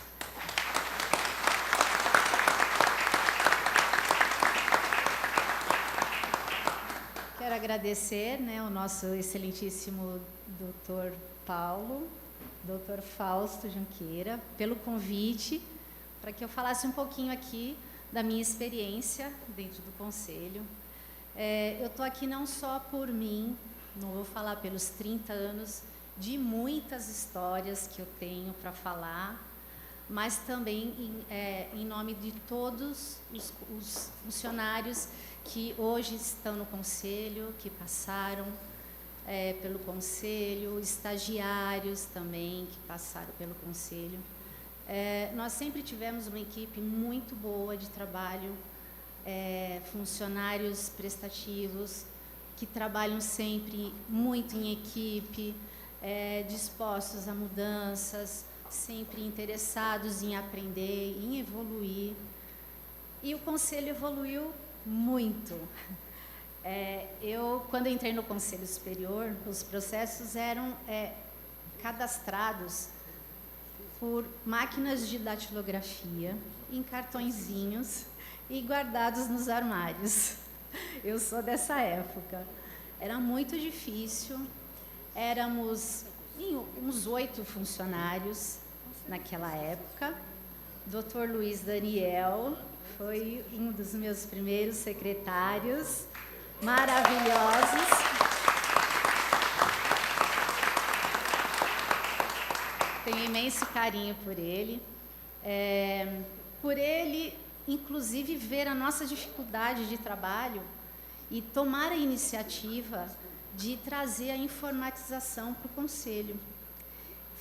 Quero agradecer, o nosso excelentíssimo doutor Paulo, doutor Fausto Junqueira, pelo convite, para que eu falasse um pouquinho aqui da minha experiência dentro do Conselho. Eu estou aqui não só por mim, não vou falar pelos 30 anos, de muitas histórias que eu tenho para falar, mas também em nome de todos os funcionários que hoje estão no Conselho, que passaram pelo Conselho, estagiários também que passaram pelo Conselho. Nós sempre tivemos uma equipe muito boa de trabalho, funcionários prestativos que trabalham sempre muito em equipe, dispostos a mudanças, sempre interessados em aprender, em evoluir. E o Conselho evoluiu muito. Quando eu entrei no Conselho Superior, os processos eram cadastrados por máquinas de datilografia, em cartõezinhos e guardados nos armários. Eu sou dessa época. Era muito difícil. Éramos uns 8 funcionários naquela época. Dr. Luiz Daniel foi um dos meus primeiros secretários, maravilhosos. Tenho imenso carinho por ele. Por ele, inclusive, ver a nossa dificuldade de trabalho e tomar a iniciativa de trazer a informatização para o Conselho.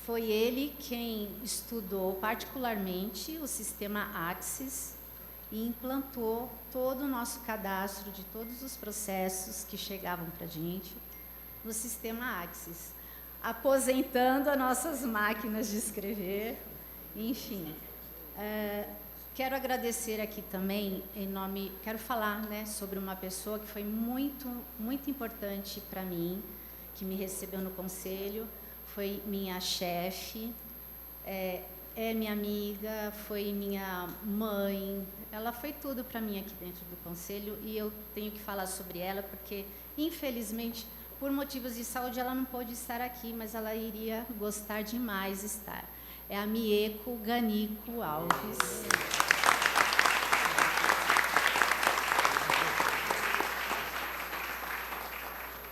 Foi ele quem estudou particularmente o sistema Axis e implantou todo o nosso cadastro de todos os processos que chegavam para a gente no sistema Axis, aposentando as nossas máquinas de escrever, enfim. Quero agradecer aqui também, quero falar sobre uma pessoa que foi muito, muito importante para mim, que me recebeu no Conselho, foi minha chefe, minha amiga, foi minha mãe, ela foi tudo para mim aqui dentro do Conselho, e eu tenho que falar sobre ela porque, infelizmente, por motivos de saúde, ela não pôde estar aqui, mas ela iria gostar demais de estar. É a Mieko Ganico Alves.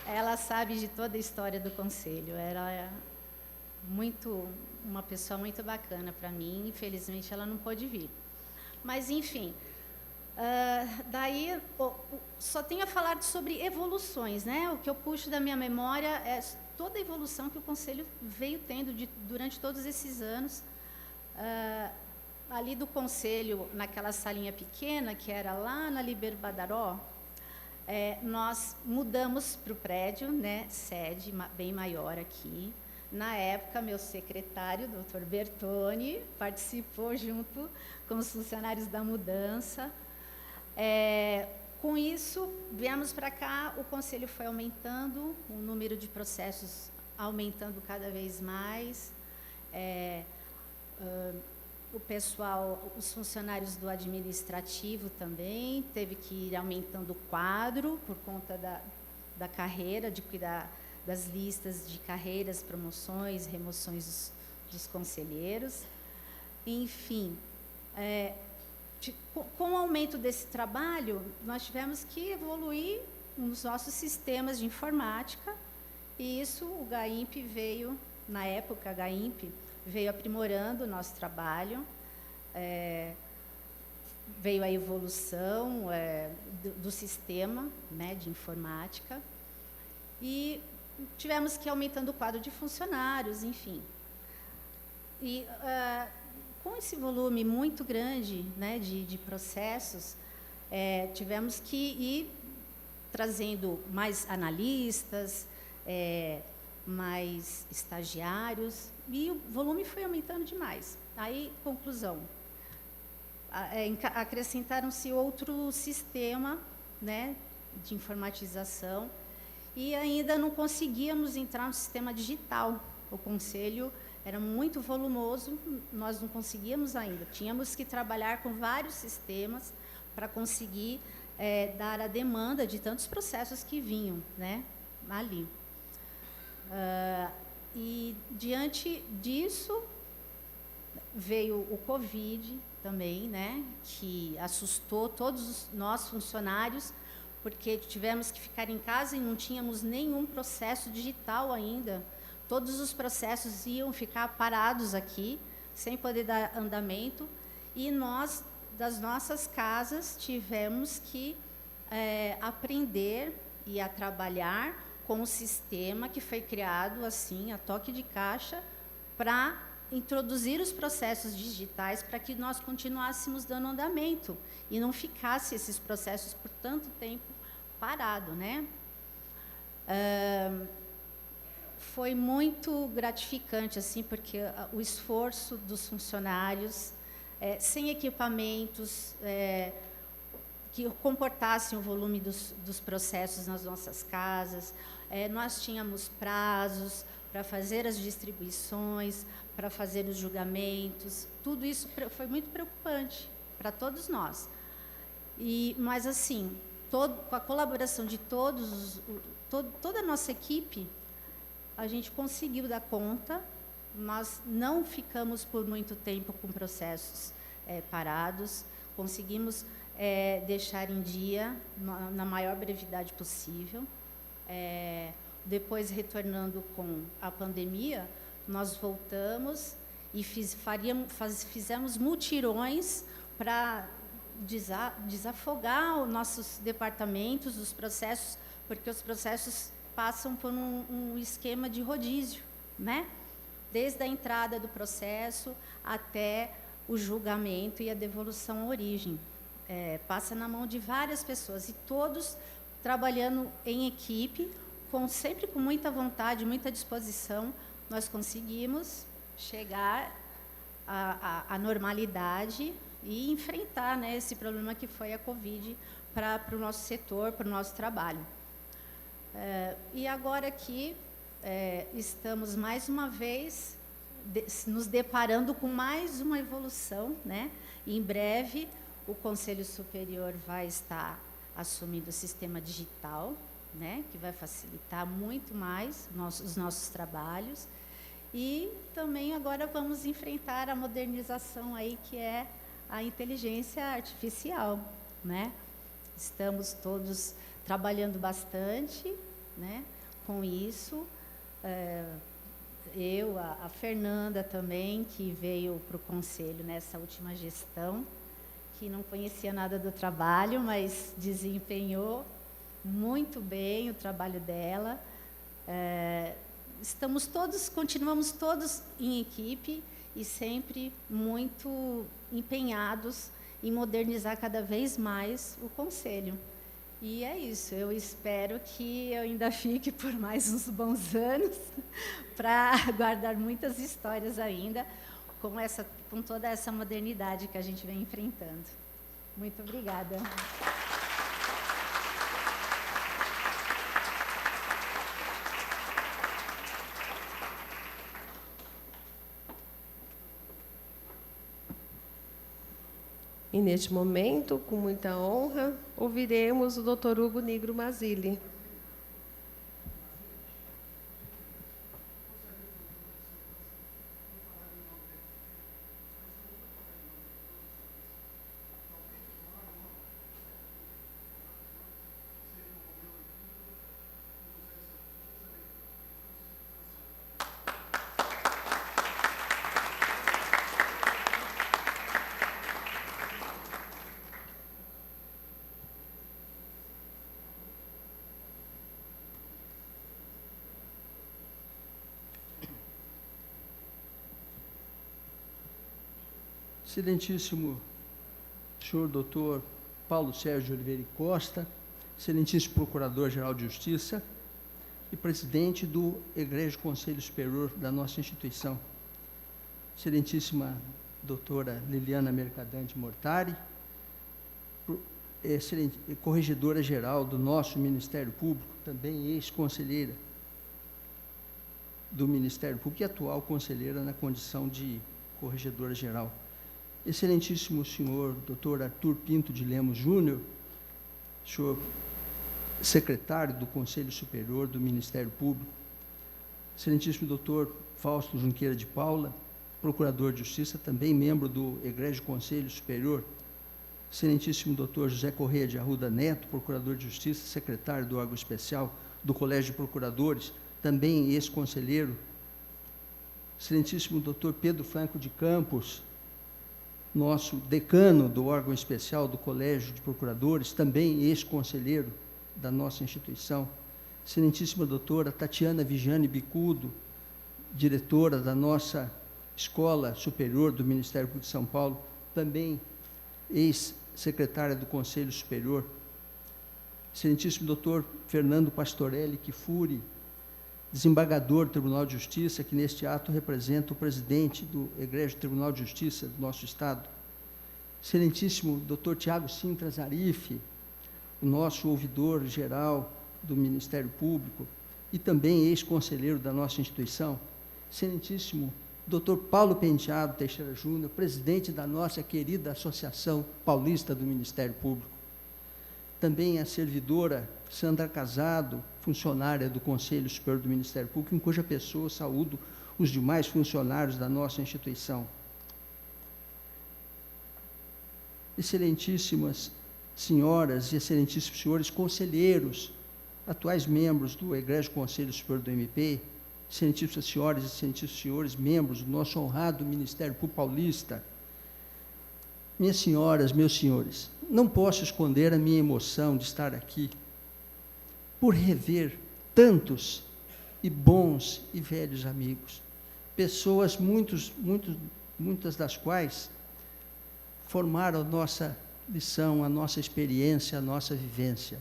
Ela sabe de toda a história do Conselho. Ela é uma pessoa muito bacana para mim. Infelizmente, ela não pôde vir. Mas, enfim, daí só tenho a falar sobre evoluções, O que eu puxo da minha memória é toda a evolução que o Conselho veio tendo durante todos esses anos. ali do conselho, naquela salinha pequena, que era lá na Libero Badaró, nós mudamos para o prédio, né, sede bem maior aqui. Na época, meu secretário, Dr. Bertoni, participou junto com os funcionários da mudança. Com isso, viemos para cá, o conselho foi aumentando, o número de processos aumentando cada vez mais. O pessoal, os funcionários do administrativo também, teve que ir aumentando o quadro por conta da carreira, de cuidar das listas de carreiras, promoções, remoções dos conselheiros. Enfim, com o aumento desse trabalho, nós tivemos que evoluir nos nossos sistemas de informática, e isso o GAIMP veio, na época, a GAIMP veio aprimorando o nosso trabalho, veio a evolução do sistema, né, de informática, e tivemos que ir aumentando o quadro de funcionários, enfim. E com esse volume muito grande, né, de processos, tivemos que ir trazendo mais analistas, mais estagiários, e o volume foi aumentando demais. Aí, conclusão, acrescentaram-se outro sistema, né, de informatização, e ainda não conseguíamos entrar no sistema digital. O conselho era muito volumoso, nós não conseguíamos ainda. Tínhamos que trabalhar com vários sistemas para conseguir dar a demanda de tantos processos que vinham, né, ali. E, diante disso, veio o Covid também, né, que assustou todos nós funcionários, porque tivemos que ficar em casa e não tínhamos nenhum processo digital ainda. Todos os processos iam ficar parados aqui, sem poder dar andamento, e nós, das nossas casas, tivemos que aprender e a trabalhar com um sistema que foi criado, assim, a toque de caixa, para introduzir os processos digitais para que nós continuássemos dando andamento e não ficasse esses processos por tanto tempo parado, né? Foi muito gratificante, assim, porque o esforço dos funcionários, sem equipamentos que comportassem o volume dos processos nas nossas casas, nós tínhamos prazos para fazer as distribuições, para fazer os julgamentos. Tudo isso foi muito preocupante para todos nós. Mas, assim, com a colaboração de toda a nossa equipe, a gente conseguiu dar conta. Nós não ficamos por muito tempo com processos parados, conseguimos deixar em dia na maior brevidade possível. Depois, retornando com a pandemia, nós voltamos e fizemos mutirões para desafogar os nossos departamentos, os processos, porque os processos passam por um esquema de rodízio, né? Desde a entrada do processo até o julgamento e a devolução à origem. Passa na mão de várias pessoas, e todos trabalhando em equipe, sempre com muita vontade, muita disposição, nós conseguimos chegar à normalidade e enfrentar, né, esse problema que foi a Covid para o nosso setor, para o nosso trabalho. E agora aqui estamos mais uma vez nos deparando com mais uma evolução, né? Em breve o Conselho Superior vai estar assumindo o sistema digital, né, que vai facilitar muito mais os nossos trabalhos. E também agora vamos enfrentar a modernização aí, que é a inteligência artificial, né? Estamos todos trabalhando bastante, né, com isso. A Fernanda também, que veio para o Conselho nessa última gestão, que não conhecia nada do trabalho, mas desempenhou muito bem o trabalho dela. Continuamos todos em equipe, e sempre muito empenhados em modernizar cada vez mais o Conselho. E é isso, eu espero que eu ainda fique por mais uns bons anos para guardar muitas histórias ainda com toda essa modernidade que a gente vem enfrentando. Muito obrigada. E, neste momento, com muita honra, ouviremos o Dr. Hugo Nigro Mazzilli. Excelentíssimo senhor doutor Paulo Sérgio Oliveira Costa, excelentíssimo Procurador-Geral de Justiça e presidente do Egrégio Conselho Superior da nossa instituição, excelentíssima doutora Liliana Mercadante Mortari, corregedora-geral do nosso Ministério Público, também ex-conselheira do Ministério Público e atual conselheira na condição de corregedora-geral. Excelentíssimo senhor Dr. Arthur Pinto de Lemos Júnior, senhor secretário do Conselho Superior do Ministério Público, excelentíssimo Dr. Fausto Junqueira de Paula, procurador de Justiça, também membro do Egrégio Conselho Superior, excelentíssimo Dr. José Correia de Arruda Neto, procurador de Justiça, secretário do órgão especial do Colégio de Procuradores, também ex-conselheiro, excelentíssimo Dr. Pedro Franco de Campos, nosso decano do órgão especial do Colégio de Procuradores, também ex-conselheiro da nossa instituição, excelentíssima doutora Tatiana Vigiane Bicudo, diretora da nossa Escola Superior do Ministério Público de São Paulo, também ex-secretária do Conselho Superior, excelentíssimo doutor Fernando Pastorelli Kifuri, desembargador do Tribunal de Justiça, que neste ato representa o presidente do Egrégio Tribunal de Justiça do nosso Estado, excelentíssimo Dr. Tiago Sintra Zarife, o nosso ouvidor geral do Ministério Público e também ex-conselheiro da nossa instituição, excelentíssimo Dr. Paulo Penteado Teixeira Júnior, presidente da nossa querida Associação Paulista do Ministério Público, também a servidora Sandra Casado, funcionária do Conselho Superior do Ministério Público, em cuja pessoa saúdo os demais funcionários da nossa instituição. Excelentíssimas senhoras e excelentíssimos senhores conselheiros, atuais membros do Egrégio Conselho Superior do MP, excelentíssimas senhoras e excelentíssimos senhores, membros do nosso honrado Ministério Público Paulista, minhas senhoras, meus senhores, não posso esconder a minha emoção de estar aqui por rever tantos e bons e velhos amigos, pessoas muitas das quais formaram a nossa lição, a nossa experiência, a nossa vivência.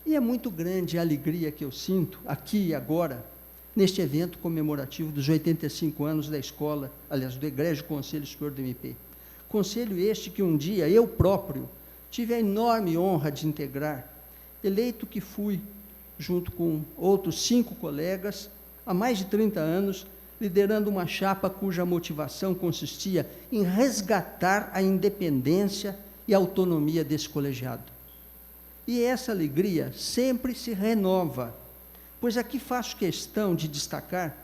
E é muito grande a alegria que eu sinto aqui e agora, neste evento comemorativo dos 85 anos da escola, aliás, do Egrégio Conselho Superior do MP. Conselho este que um dia eu próprio tive a enorme honra de integrar, eleito que fui, junto com outros 5 colegas, há mais de 30 anos, liderando uma chapa cuja motivação consistia em resgatar a independência e a autonomia desse colegiado. E essa alegria sempre se renova, pois aqui faço questão de destacar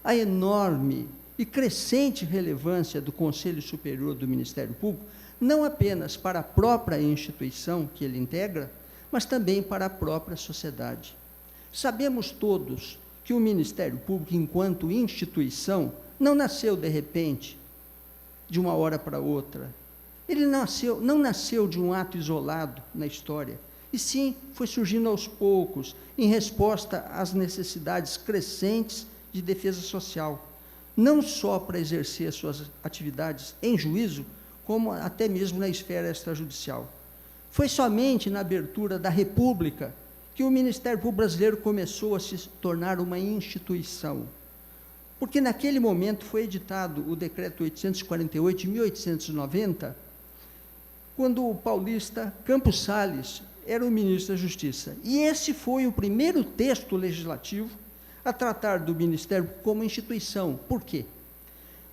a enorme e crescente relevância do Conselho Superior do Ministério Público, não apenas para a própria instituição que ele integra, mas também para a própria sociedade. Sabemos todos que o Ministério Público, enquanto instituição, não nasceu de repente, de uma hora para outra. Ele não nasceu de um ato isolado na história, e sim foi surgindo aos poucos, em resposta às necessidades crescentes de defesa social, não só para exercer suas atividades em juízo, como até mesmo na esfera extrajudicial. Foi somente na abertura da República que o Ministério Público Brasileiro começou a se tornar uma instituição. Porque naquele momento foi editado o Decreto 848 de 1890, quando o paulista Campos Salles era o ministro da Justiça. E esse foi o primeiro texto legislativo a tratar do Ministério como instituição. Por quê?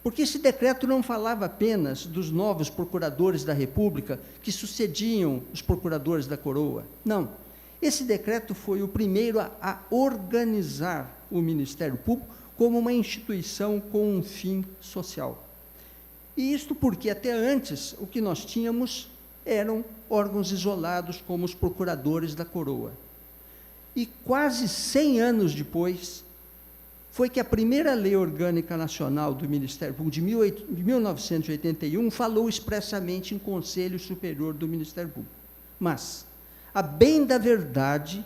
Porque esse decreto não falava apenas dos novos procuradores da República que sucediam os procuradores da coroa. Não. Esse decreto foi o primeiro a organizar o Ministério Público como uma instituição com um fim social. E isto porque, até antes, o que nós tínhamos eram órgãos isolados, como os procuradores da coroa. E quase 100 anos depois, foi que a primeira Lei Orgânica Nacional do Ministério Público, de 1981, falou expressamente em Conselho Superior do Ministério Público. Mas, a bem da verdade,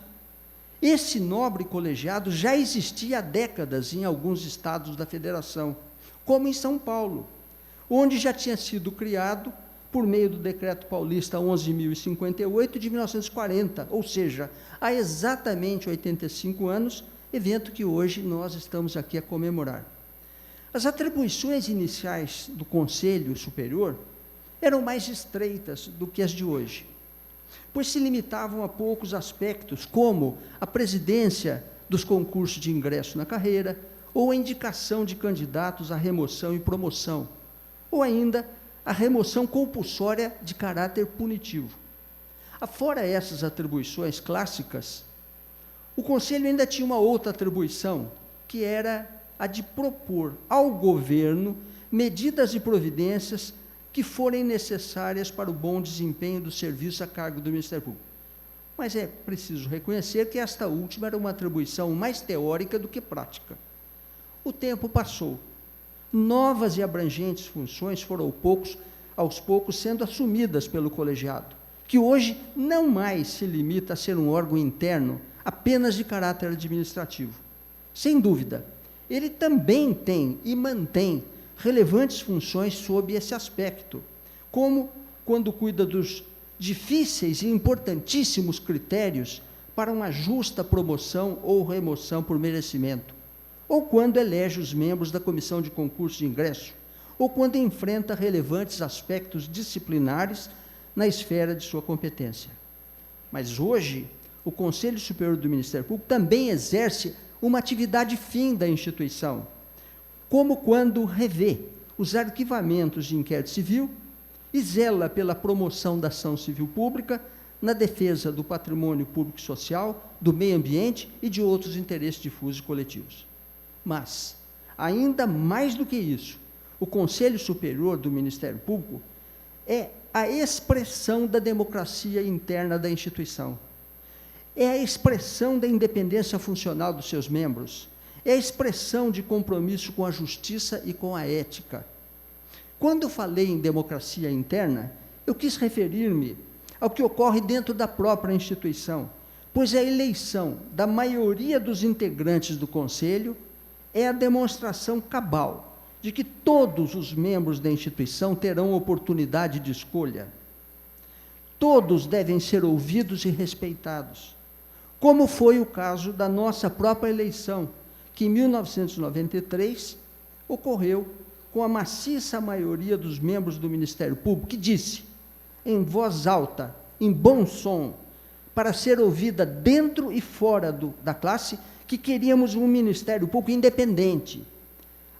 esse nobre colegiado já existia há décadas em alguns estados da federação, como em São Paulo, onde já tinha sido criado por meio do Decreto Paulista 11.058 de 1940, ou seja, há exatamente 85 anos, evento que hoje nós estamos aqui a comemorar. As atribuições iniciais do Conselho Superior eram mais estreitas do que as de hoje, pois se limitavam a poucos aspectos, como a presidência dos concursos de ingresso na carreira, ou a indicação de candidatos à remoção e promoção, ou ainda a remoção compulsória de caráter punitivo. Afora essas atribuições clássicas, o Conselho ainda tinha uma outra atribuição, que era a de propor ao governo medidas e providências que forem necessárias para o bom desempenho do serviço a cargo do Ministério Público. Mas é preciso reconhecer que esta última era uma atribuição mais teórica do que prática. O tempo passou. Novas e abrangentes funções foram aos poucos sendo assumidas pelo colegiado, que hoje não mais se limita a ser um órgão interno, apenas de caráter administrativo. Sem dúvida, ele também tem e mantém relevantes funções sob esse aspecto, como quando cuida dos difíceis e importantíssimos critérios para uma justa promoção ou remoção por merecimento, ou quando elege os membros da comissão de concurso de ingresso, ou quando enfrenta relevantes aspectos disciplinares na esfera de sua competência. Mas hoje, o Conselho Superior do Ministério Público também exerce uma atividade fim da instituição, como quando revê os arquivamentos de inquérito civil e zela pela promoção da ação civil pública na defesa do patrimônio público e social, do meio ambiente e de outros interesses difusos e coletivos. Mas, ainda mais do que isso, o Conselho Superior do Ministério Público é a expressão da democracia interna da instituição. É a expressão da independência funcional dos seus membros, é a expressão de compromisso com a justiça e com a ética. Quando falei em democracia interna, eu quis referir-me ao que ocorre dentro da própria instituição, pois a eleição da maioria dos integrantes do Conselho é a demonstração cabal de que todos os membros da instituição terão oportunidade de escolha. Todos devem ser ouvidos e respeitados, como foi o caso da nossa própria eleição, que em 1993 ocorreu com a maciça maioria dos membros do Ministério Público, que disse, em voz alta, em bom som, para ser ouvida dentro e fora da classe, que queríamos um Ministério Público independente,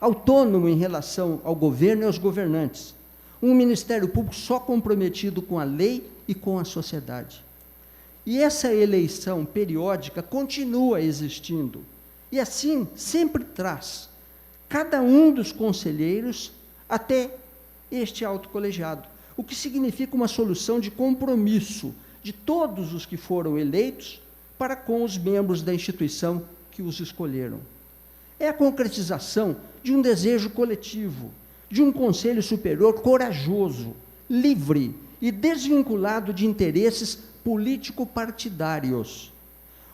autônomo em relação ao governo e aos governantes, um Ministério Público só comprometido com a lei e com a sociedade. E essa eleição periódica continua existindo, e assim sempre traz cada um dos conselheiros até este alto colegiado, o que significa uma solução de compromisso de todos os que foram eleitos para com os membros da instituição que os escolheram. É a concretização de um desejo coletivo, de um Conselho Superior corajoso, livre e desvinculado de interesses político-partidários.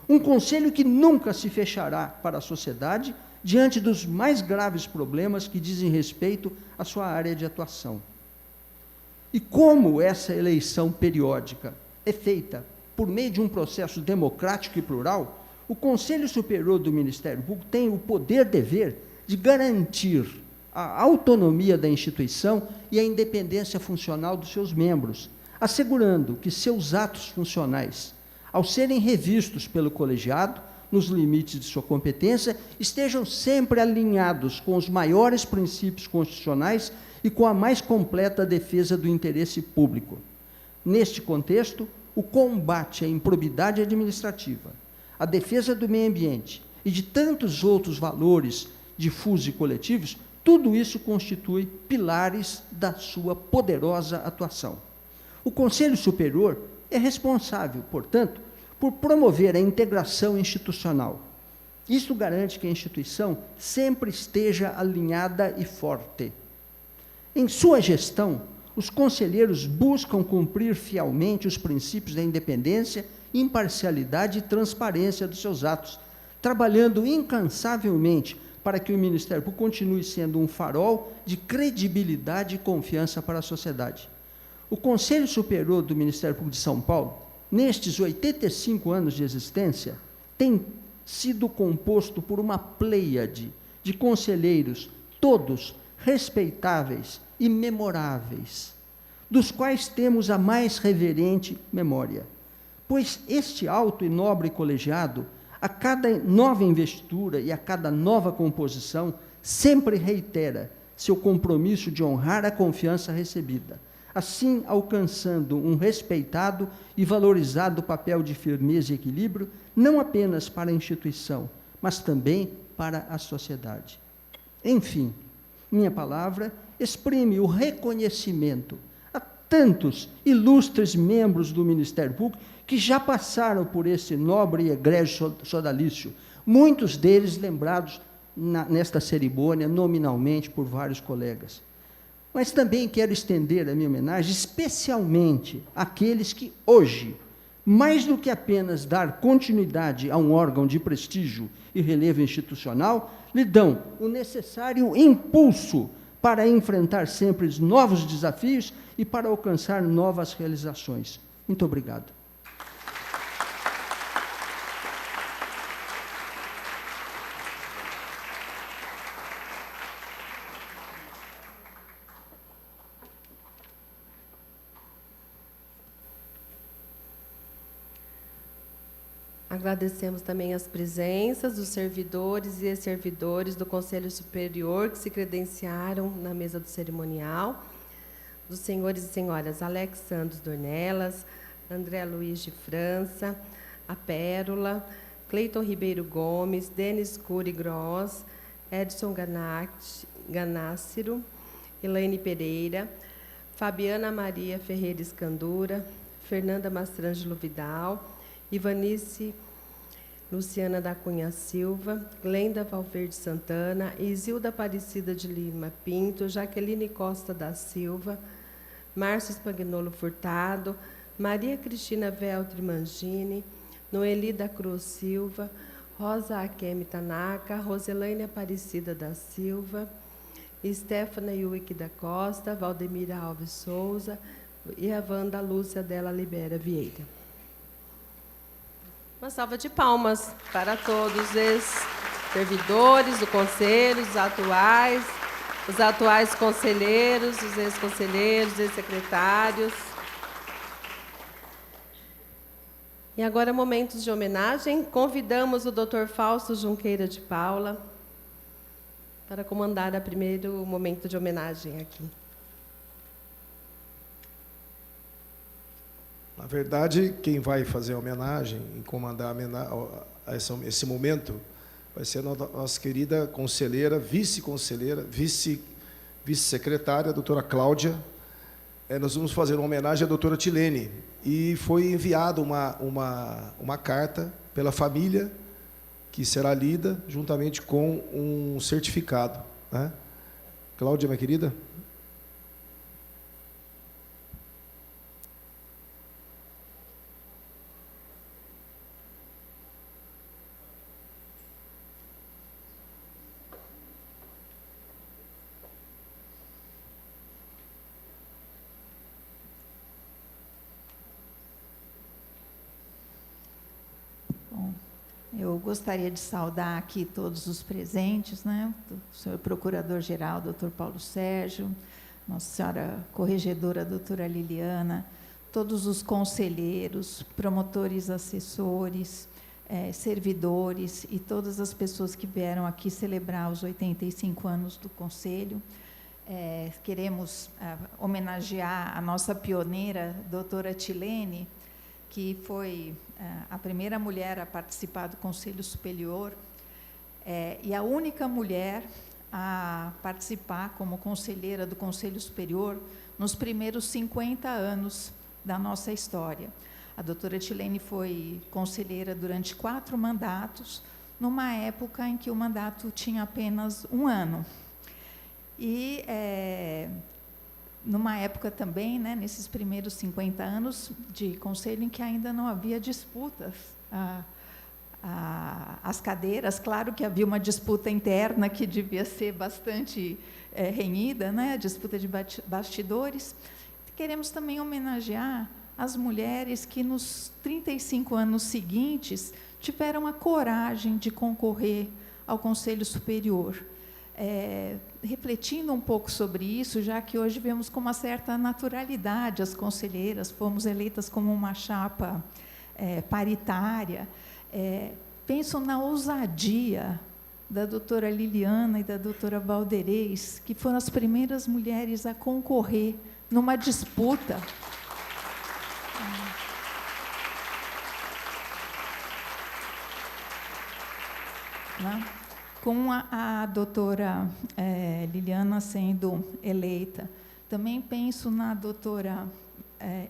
Um conselho que nunca se fechará para a sociedade, diante dos mais graves problemas que dizem respeito à sua área de atuação. E como essa eleição periódica é feita por meio de um processo democrático e plural, o Conselho Superior do Ministério Público tem o poder-dever de garantir a autonomia da instituição e a independência funcional dos seus membros, assegurando que seus atos funcionais, ao serem revistos pelo colegiado, nos limites de sua competência, estejam sempre alinhados com os maiores princípios constitucionais e com a mais completa defesa do interesse público. Neste contexto, o combate à improbidade administrativa, a defesa do meio ambiente e de tantos outros valores difusos e coletivos, tudo isso constitui pilares da sua poderosa atuação. O Conselho Superior é responsável, portanto, por promover a integração institucional. Isso garante que a instituição sempre esteja alinhada e forte. Em sua gestão, os conselheiros buscam cumprir fielmente os princípios da independência, imparcialidade e transparência dos seus atos, trabalhando incansavelmente para que o Ministério Público continue sendo um farol de credibilidade e confiança para a sociedade. O Conselho Superior do Ministério Público de São Paulo, nestes 85 anos de existência, tem sido composto por uma pleiade de conselheiros, todos respeitáveis e memoráveis, dos quais temos a mais reverente memória, pois este alto e nobre colegiado, a cada nova investidura e a cada nova composição, sempre reitera seu compromisso de honrar a confiança recebida, assim alcançando um respeitado e valorizado papel de firmeza e equilíbrio, não apenas para a instituição, mas também para a sociedade. Enfim, minha palavra exprime o reconhecimento a tantos ilustres membros do Ministério Público que já passaram por esse nobre e egrégio sodalício, muitos deles lembrados nesta cerimônia nominalmente por vários colegas. Mas também quero estender a minha homenagem especialmente àqueles que hoje, mais do que apenas dar continuidade a um órgão de prestígio e relevo institucional, lhe dão o necessário impulso para enfrentar sempre os novos desafios e para alcançar novas realizações. Muito obrigado. Agradecemos também as presenças dos servidores e ex-servidores do Conselho Superior que se credenciaram na mesa do cerimonial, dos senhores e senhoras Alex Santos Dornelas, André Luiz de França, a Pérola, Cleiton Ribeiro Gomes, Denis Cury Gross, Edson Ganáciro, Elaine Pereira, Fabiana Maria Ferreira Escandura, Fernanda Mastrangelo Vidal, Ivanice Luciana da Cunha Silva, Glenda Valverde Santana, Isilda Aparecida de Lima Pinto, Jaqueline Costa da Silva, Márcio Spagnolo Furtado, Maria Cristina Veltri Mangini, Noeli da Cruz Silva, Rosa Akemi Tanaka, Roselaine Aparecida da Silva, Stefana Yuick da Costa, Valdemira Alves Souza e a Wanda Lúcia Della Libera Vieira. Uma salva de palmas para todos os servidores do Conselho, os atuais conselheiros, os ex-conselheiros, ex-secretários. E agora, momentos de homenagem. Convidamos o Dr. Fausto Junqueira de Paula para comandar o primeiro momento de homenagem aqui. Na verdade, quem vai fazer a homenagem e comandar esse momento vai ser a nossa querida conselheira, vice-conselheira, vice-secretária, a doutora Cláudia. Nós vamos fazer uma homenagem à doutora Tilene. E foi enviada uma carta pela família, que será lida juntamente com um certificado, né? Cláudia, minha querida. Eu gostaria de saudar aqui todos os presentes, né? O senhor Procurador-Geral, doutor Paulo Sérgio, Nossa Senhora Corregedora, doutora Liliana, todos os conselheiros, promotores, assessores, servidores e todas as pessoas que vieram aqui celebrar os 85 anos do Conselho. Queremos homenagear a nossa pioneira, doutora Tilene, que foi a primeira mulher a participar do Conselho Superior e a única mulher a participar como conselheira do Conselho Superior nos primeiros 50 anos da nossa história. A doutora Tilene foi conselheira durante 4 mandatos, numa época em que o mandato tinha apenas 1 ano. E numa época também, né, nesses primeiros 50 anos de conselho, em que ainda não havia disputas às cadeiras. Claro que havia uma disputa interna que devia ser bastante renhida, né, a disputa de bastidores. Queremos também homenagear as mulheres que, nos 35 anos seguintes, tiveram a coragem de concorrer ao Conselho Superior. Refletindo um pouco sobre isso, já que hoje vemos com uma certa naturalidade as conselheiras, fomos eleitas como uma chapa paritária, penso na ousadia da doutora Liliana e da doutora Valderez, que foram as primeiras mulheres a concorrer numa disputa. Com a doutora Liliana sendo eleita. Também penso na doutora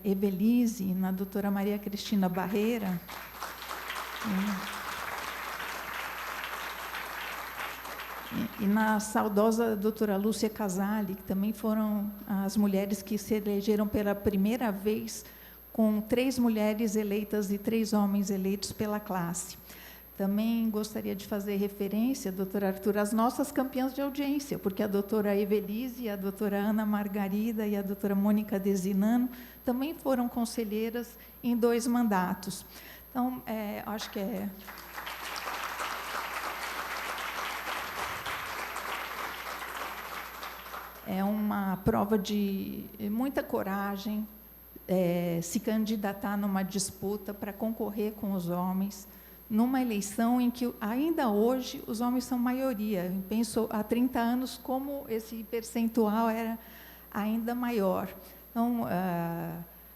Evelise, na doutora Maria Cristina Barreira. E na saudosa doutora Lúcia Casale, que também foram as mulheres que se elegeram pela primeira vez, com 3 mulheres eleitas e 3 homens eleitos pela classe. Também gostaria de fazer referência, doutor Arthur, às nossas campeãs de audiência, porque a doutora Evelise, a doutora Ana Margarida e a doutora Mônica Desinano também foram conselheiras em 2 mandatos. Então, acho que é uma prova de muita coragem se candidatar numa disputa para concorrer com os homens, numa eleição em que, ainda hoje, os homens são maioria. Eu penso, há 30 anos, como esse percentual era ainda maior. Então,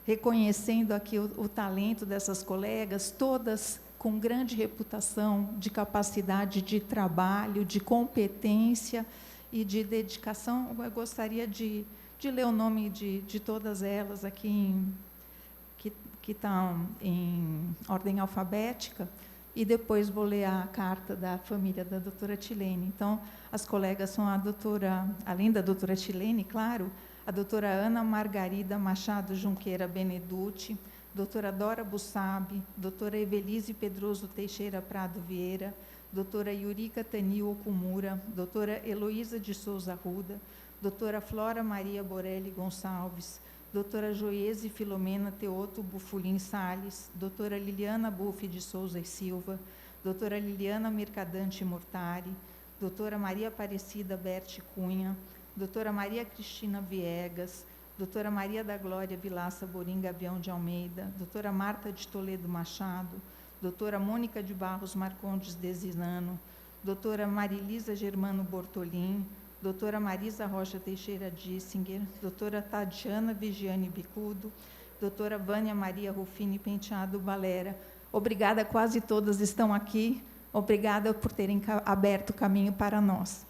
reconhecendo aqui o talento dessas colegas, todas com grande reputação de capacidade de trabalho, de competência e de dedicação, eu gostaria de ler o nome de todas elas aqui, que estão em ordem alfabética, e depois vou ler a carta da família da doutora Tilene. Então, as colegas são a doutora, além da doutora Tilene, claro, a doutora Ana Margarida Machado Junqueira Benedutti, doutora Dora Bussabi, doutora Evelise Pedroso Teixeira Prado Vieira, doutora Yurika Tanil Okumura, doutora Heloísa de Souza Arruda, doutora Flora Maria Borelli Gonçalves, doutora Joiese Filomena Teoto Bufulim Salles, doutora Liliana Buffi de Souza e Silva, doutora Liliana Mercadante Mortari, doutora Maria Aparecida Berti Cunha, doutora Maria Cristina Viegas, doutora Maria da Glória Vilaça Borim Gavião de Almeida, doutora Marta de Toledo Machado, doutora Mônica de Barros Marcondes Desinano, doutora Marilisa Germano Bortolim, doutora Marisa Rocha Teixeira Dissinger, doutora Tadiana Vigiane Bicudo, doutora Vânia Maria Rufini Penteado Valera. Obrigada, quase todas estão aqui. Obrigada por terem aberto o caminho para nós.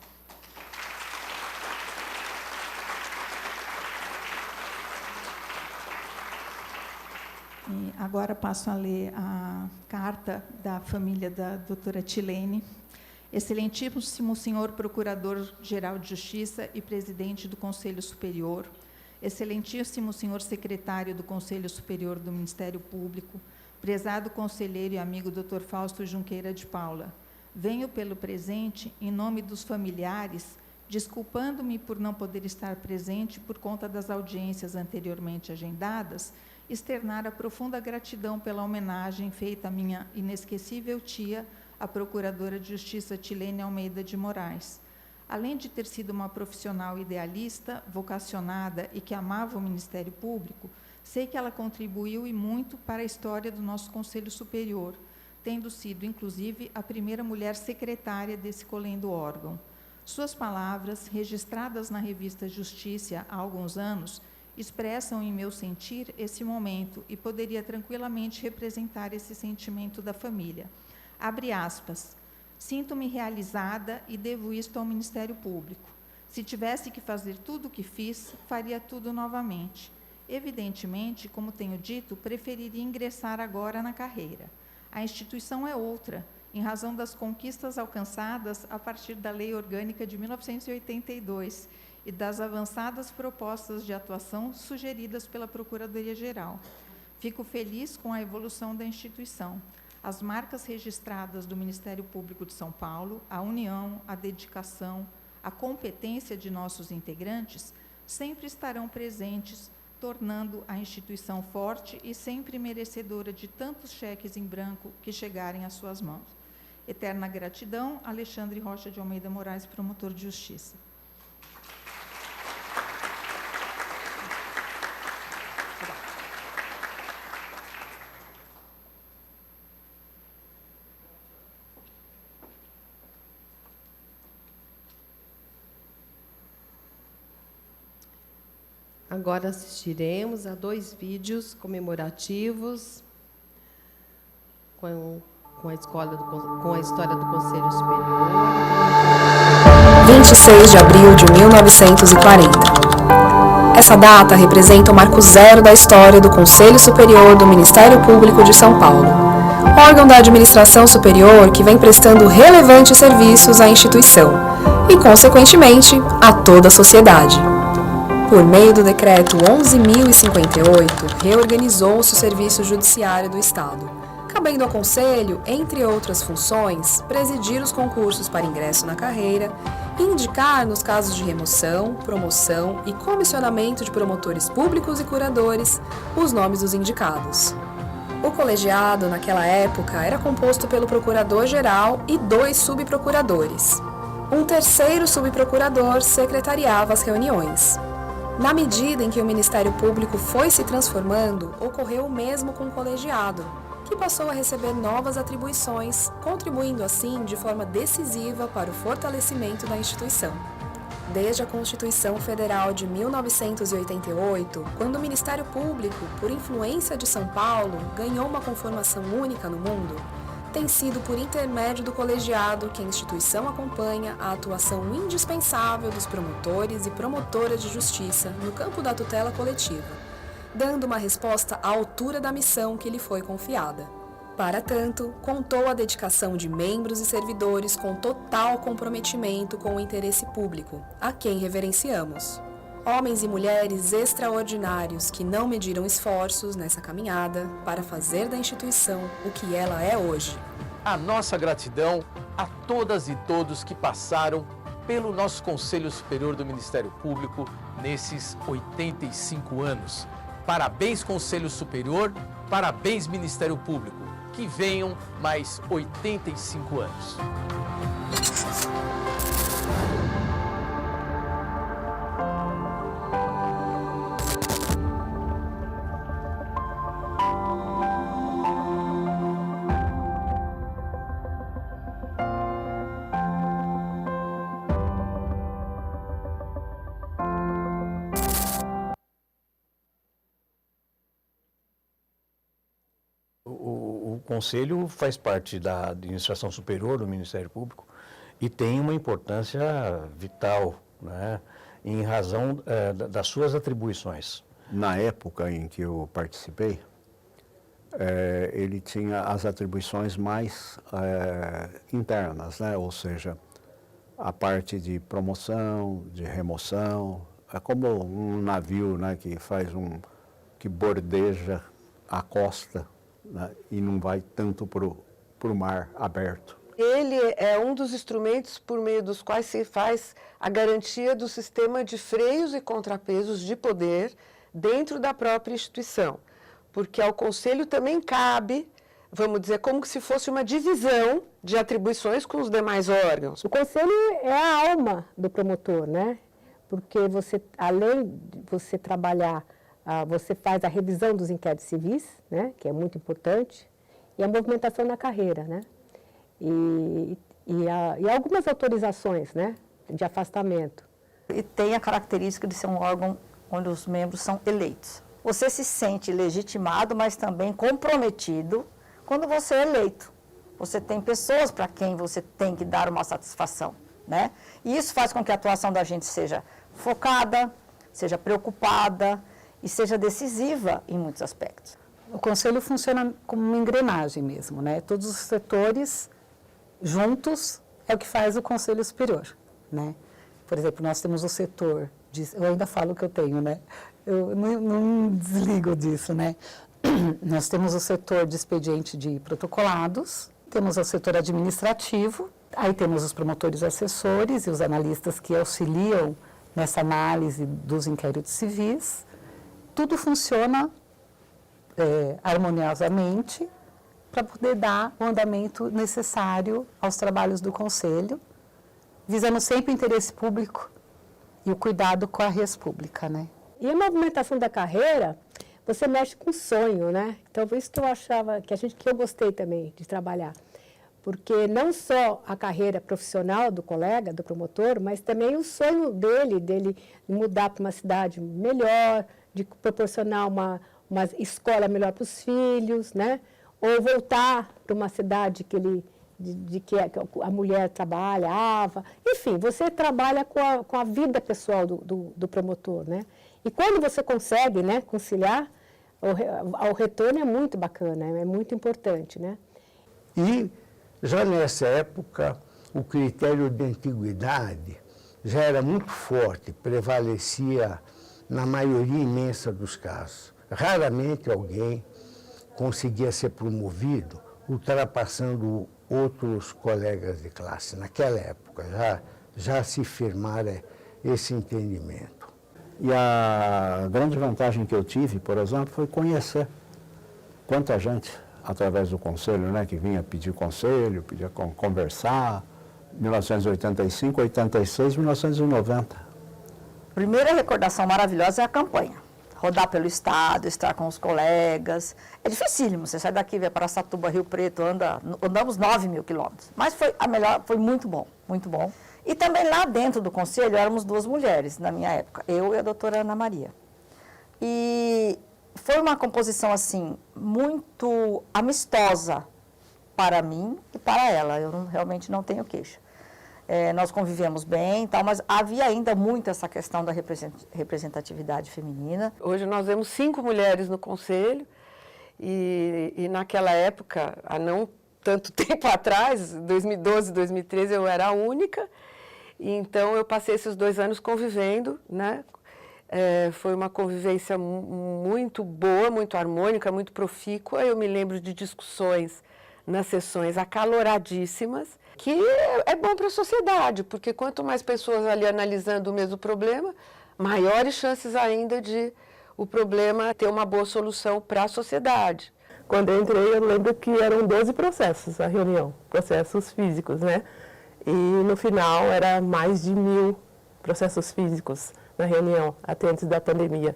E agora passo a ler a carta da família da doutora Tilene. Excelentíssimo senhor Procurador-Geral de Justiça e Presidente do Conselho Superior, excelentíssimo senhor Secretário do Conselho Superior do Ministério Público, prezado conselheiro e amigo Dr. Fausto Junqueira de Paula, venho pelo presente, em nome dos familiares, desculpando-me por não poder estar presente por conta das audiências anteriormente agendadas, externar a profunda gratidão pela homenagem feita à minha inesquecível tia, a Procuradora de Justiça Tilene Almeida de Moraes. Além de ter sido uma profissional idealista, vocacionada e que amava o Ministério Público, sei que ela contribuiu e muito para a história do nosso Conselho Superior, tendo sido, inclusive, a primeira mulher secretária desse colendo órgão. Suas palavras, registradas na revista Justiça há alguns anos, expressam em meu sentir esse momento e poderia tranquilamente representar esse sentimento da família. Abre aspas. Sinto-me realizada e devo isto ao Ministério Público. Se tivesse que fazer tudo o que fiz, faria tudo novamente. Evidentemente, como tenho dito, preferiria ingressar agora na carreira. A instituição é outra, em razão das conquistas alcançadas a partir da Lei Orgânica de 1982 e das avançadas propostas de atuação sugeridas pela Procuradoria-Geral. Fico feliz com a evolução da instituição. As marcas registradas do Ministério Público de São Paulo, a união, a dedicação, a competência de nossos integrantes sempre estarão presentes, tornando a instituição forte e sempre merecedora de tantos cheques em branco que chegarem às suas mãos. Eterna gratidão, Alexandre Rocha de Almeida Moraes, promotor de Justiça. Agora assistiremos a 2 vídeos comemorativos com a história do Conselho Superior. 26 de abril de 1940. Essa data representa o marco zero da história do Conselho Superior do Ministério Público de São Paulo, órgão da administração superior que vem prestando relevantes serviços à instituição e, consequentemente, a toda a sociedade. Por meio do Decreto 11.058, reorganizou-se o Serviço Judiciário do Estado, cabendo ao Conselho, entre outras funções, presidir os concursos para ingresso na carreira e indicar, nos casos de remoção, promoção e comissionamento de promotores públicos e curadores, os nomes dos indicados. O colegiado, naquela época, era composto pelo Procurador-Geral e 2 subprocuradores. Um terceiro subprocurador secretariava as reuniões. Na medida em que o Ministério Público foi se transformando, ocorreu o mesmo com o colegiado, que passou a receber novas atribuições, contribuindo assim de forma decisiva para o fortalecimento da instituição. Desde a Constituição Federal de 1988, quando o Ministério Público, por influência de São Paulo, ganhou uma conformação única no mundo, tem sido por intermédio do colegiado que a instituição acompanha a atuação indispensável dos promotores e promotoras de justiça no campo da tutela coletiva, dando uma resposta à altura da missão que lhe foi confiada. Para tanto, contou a dedicação de membros e servidores com total comprometimento com o interesse público, a quem reverenciamos. Homens e mulheres extraordinários que não mediram esforços nessa caminhada para fazer da instituição o que ela é hoje. A nossa gratidão a todas e todos que passaram pelo nosso Conselho Superior do Ministério Público nesses 85 anos. Parabéns, Conselho Superior, parabéns, Ministério Público. Que venham mais 85 anos. O Conselho faz parte da administração superior do Ministério Público e tem uma importância vital, né, em razão das suas atribuições. Na época em que eu participei, ele tinha as atribuições mais internas, né, ou seja, a parte de promoção, de remoção, é como um navio, né, que bordeja a costa, né, e não vai tanto para o mar aberto. Ele é um dos instrumentos por meio dos quais se faz a garantia do sistema de freios e contrapesos de poder dentro da própria instituição, porque ao Conselho também cabe vamos dizer, como se fosse uma divisão de atribuições com os demais órgãos. O conselho é a alma do promotor, né? Porque você, além de você trabalhar, você faz a revisão dos inquéritos civis, né? Que é muito importante, e a movimentação na carreira, né? E algumas autorizações, né? De afastamento. E tem a característica de ser um órgão onde os membros são eleitos. Você se sente legitimado, mas também comprometido quando você é eleito. Você tem pessoas para quem você tem que dar uma satisfação, né? E isso faz com que a atuação da gente seja focada, seja preocupada e seja decisiva em muitos aspectos. O Conselho funciona como uma engrenagem mesmo, né? Todos os setores juntos é o que faz o Conselho Superior, né? Por exemplo, nós temos o setor, eu ainda falo que eu tenho, né? Eu não desligo disso, né? Nós temos o setor de expediente de protocolados, temos o setor administrativo, aí temos os promotores assessores e os analistas que auxiliam nessa análise dos inquéritos civis. Tudo funciona harmoniosamente para poder dar o andamento necessário aos trabalhos do Conselho, visando sempre o interesse público e o cuidado com a res pública, né? E a movimentação da carreira, você mexe com sonho, né? Então, por isso que eu achava, que eu gostei também de trabalhar. Porque não só a carreira profissional do colega, do promotor, mas também o sonho dele mudar para uma cidade melhor, de proporcionar uma escola melhor para os filhos, né? Ou voltar para uma cidade que a mulher trabalhava. Enfim, você trabalha com a vida pessoal do promotor, né? E quando você consegue, né, conciliar, o retorno é muito bacana, é muito importante, né? E já nessa época, o critério de antiguidade já era muito forte, prevalecia na maioria imensa dos casos. Raramente alguém conseguia ser promovido ultrapassando outros colegas de classe. Naquela época já se firmara esse entendimento. E a grande vantagem que eu tive, por exemplo, foi conhecer quanta gente, através do conselho, né, que vinha pedir conselho, pedia conversar, 1985, 86, 1990. Primeira recordação maravilhosa é a campanha. Rodar pelo estado, estar com os colegas. É dificílimo, você sai daqui, vai para Araçatuba, Rio Preto, andamos 9.000 quilômetros. Mas foi muito bom, muito bom. E também lá dentro do conselho éramos 2 mulheres, na minha época, eu e a doutora Ana Maria. E foi uma composição, assim, muito amistosa para mim e para ela. Eu realmente não tenho queixa. Nós convivemos bem, tal, mas havia ainda muito essa questão da representatividade feminina. Hoje nós vemos 5 mulheres no conselho e naquela época, há não tanto tempo atrás, 2012, 2013, eu era a única. Então, eu passei esses 2 anos convivendo, né? Foi uma convivência muito boa, muito harmônica, muito profícua. Eu me lembro de discussões nas sessões acaloradíssimas, que é bom para a sociedade, porque quanto mais pessoas ali analisando o mesmo problema, maiores chances ainda de o problema ter uma boa solução para a sociedade. Quando eu entrei, eu lembro que eram 12 processos a reunião, processos físicos, né? E no final era mais de 1.000 processos físicos na reunião, até antes da pandemia.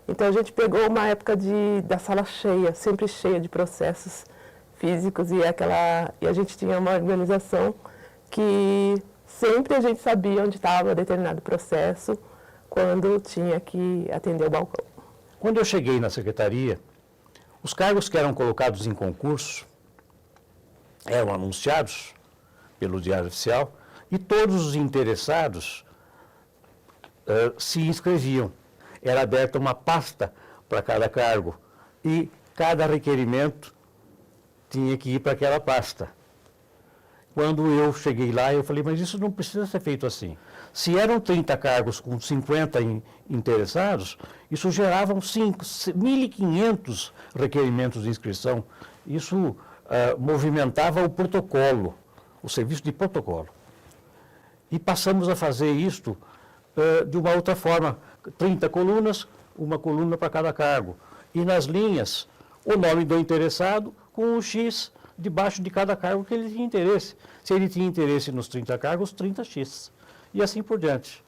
Então a gente pegou uma época da sala cheia, sempre cheia de processos físicos, e a gente tinha uma organização que sempre a gente sabia onde estava determinado processo, quando tinha que atender o balcão. Quando eu cheguei na secretaria, os cargos que eram colocados em concurso eram anunciados pelo Diário Oficial e todos os interessados se inscreviam. Era aberta uma pasta para cada cargo e cada requerimento tinha que ir para aquela pasta. Quando eu cheguei lá, eu falei, mas isso não precisa ser feito assim. Se eram 30 cargos com 50 interessados, isso gerava 1.500 requerimentos de inscrição. Isso movimentava o protocolo, o serviço de protocolo. E passamos a fazer isto de uma outra forma, 30 colunas, uma coluna para cada cargo. E nas linhas, o nome do interessado, com o X debaixo de cada cargo que ele tinha interesse. Se ele tinha interesse nos 30 cargos, 30X. E assim por diante.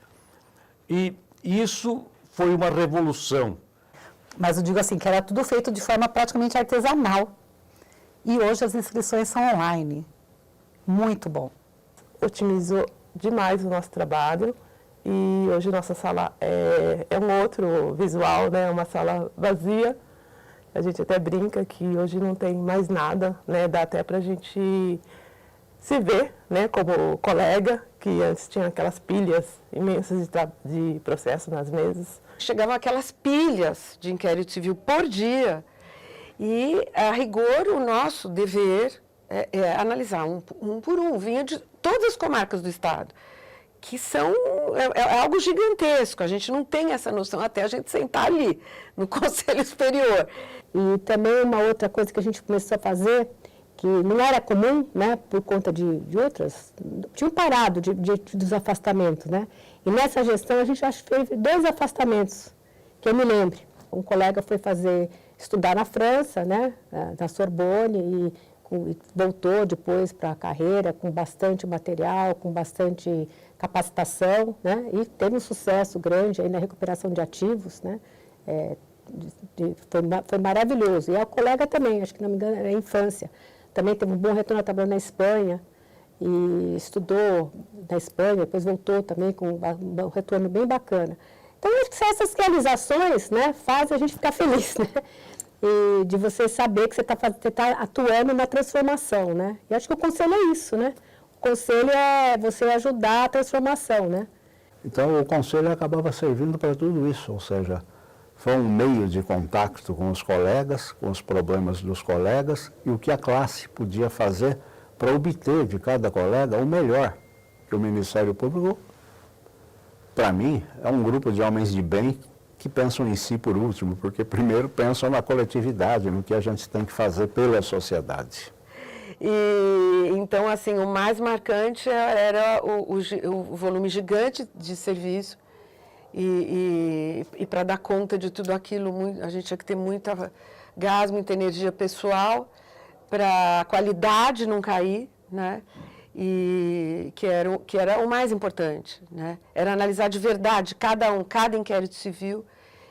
E isso foi uma revolução. Mas eu digo assim, que era tudo feito de forma praticamente artesanal. E hoje as inscrições são online. Muito bom. Otimizou demais o nosso trabalho e hoje nossa sala é um outro visual, né? Uma sala vazia. A gente até brinca que hoje não tem mais nada, né? Dá até para a gente se ver, né? Como colega, que antes tinha aquelas pilhas imensas de processo nas mesas. Chegavam aquelas pilhas de inquérito civil por dia e, a rigor, o nosso dever é analisar um por um. Vinha de todas as comarcas do Estado, que são algo gigantesco. A gente não tem essa noção até a gente sentar ali, no Conselho Superior. E também uma outra coisa que a gente começou a fazer, que não era comum, né, por conta de outras, tinham parado dos afastamentos, né? E nessa gestão a gente acho que fez 2 afastamentos, que eu me lembro. Um colega foi estudar na França, né, na Sorbonne, e voltou depois para a carreira com bastante material, com bastante capacitação, né, e teve um sucesso grande aí na recuperação de ativos, né, foi maravilhoso. E a colega também, acho que não me engano, era infância, também teve um bom retorno trabalhando na Espanha, e estudou na Espanha, depois voltou também com um retorno bem bacana. Então, acho que essas realizações, né, fazem a gente ficar feliz, né? E de você saber que você está atuando na transformação, né? E acho que o conselho é isso, né? O conselho é você ajudar a transformação, né? Então, o conselho acabava servindo para tudo isso, ou seja, foi um meio de contato com os colegas, com os problemas dos colegas e o que a classe podia fazer para obter de cada colega o melhor. Que o Ministério Público, para mim, é um grupo de homens de bem que pensam em si por último, porque primeiro pensam na coletividade, no que a gente tem que fazer pela sociedade. E então, assim, o mais marcante era o volume gigante de serviço e para dar conta de tudo aquilo, a gente tinha que ter muita gás, muita energia pessoal para a qualidade não cair, né? E que era o mais importante, né? Era analisar de verdade cada inquérito civil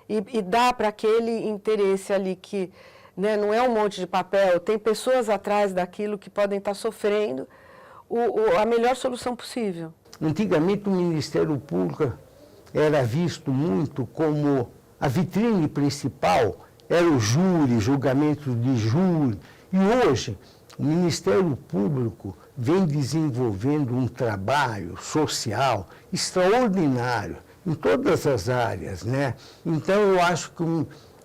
e dar para aquele interesse ali que, né, não é um monte de papel, tem pessoas atrás daquilo que podem estar sofrendo a melhor solução possível. Antigamente o Ministério Público era visto muito como a vitrine principal, era o júri, julgamento de júri, e hoje o Ministério Público vem desenvolvendo um trabalho social extraordinário em todas as áreas, né? Então, eu acho que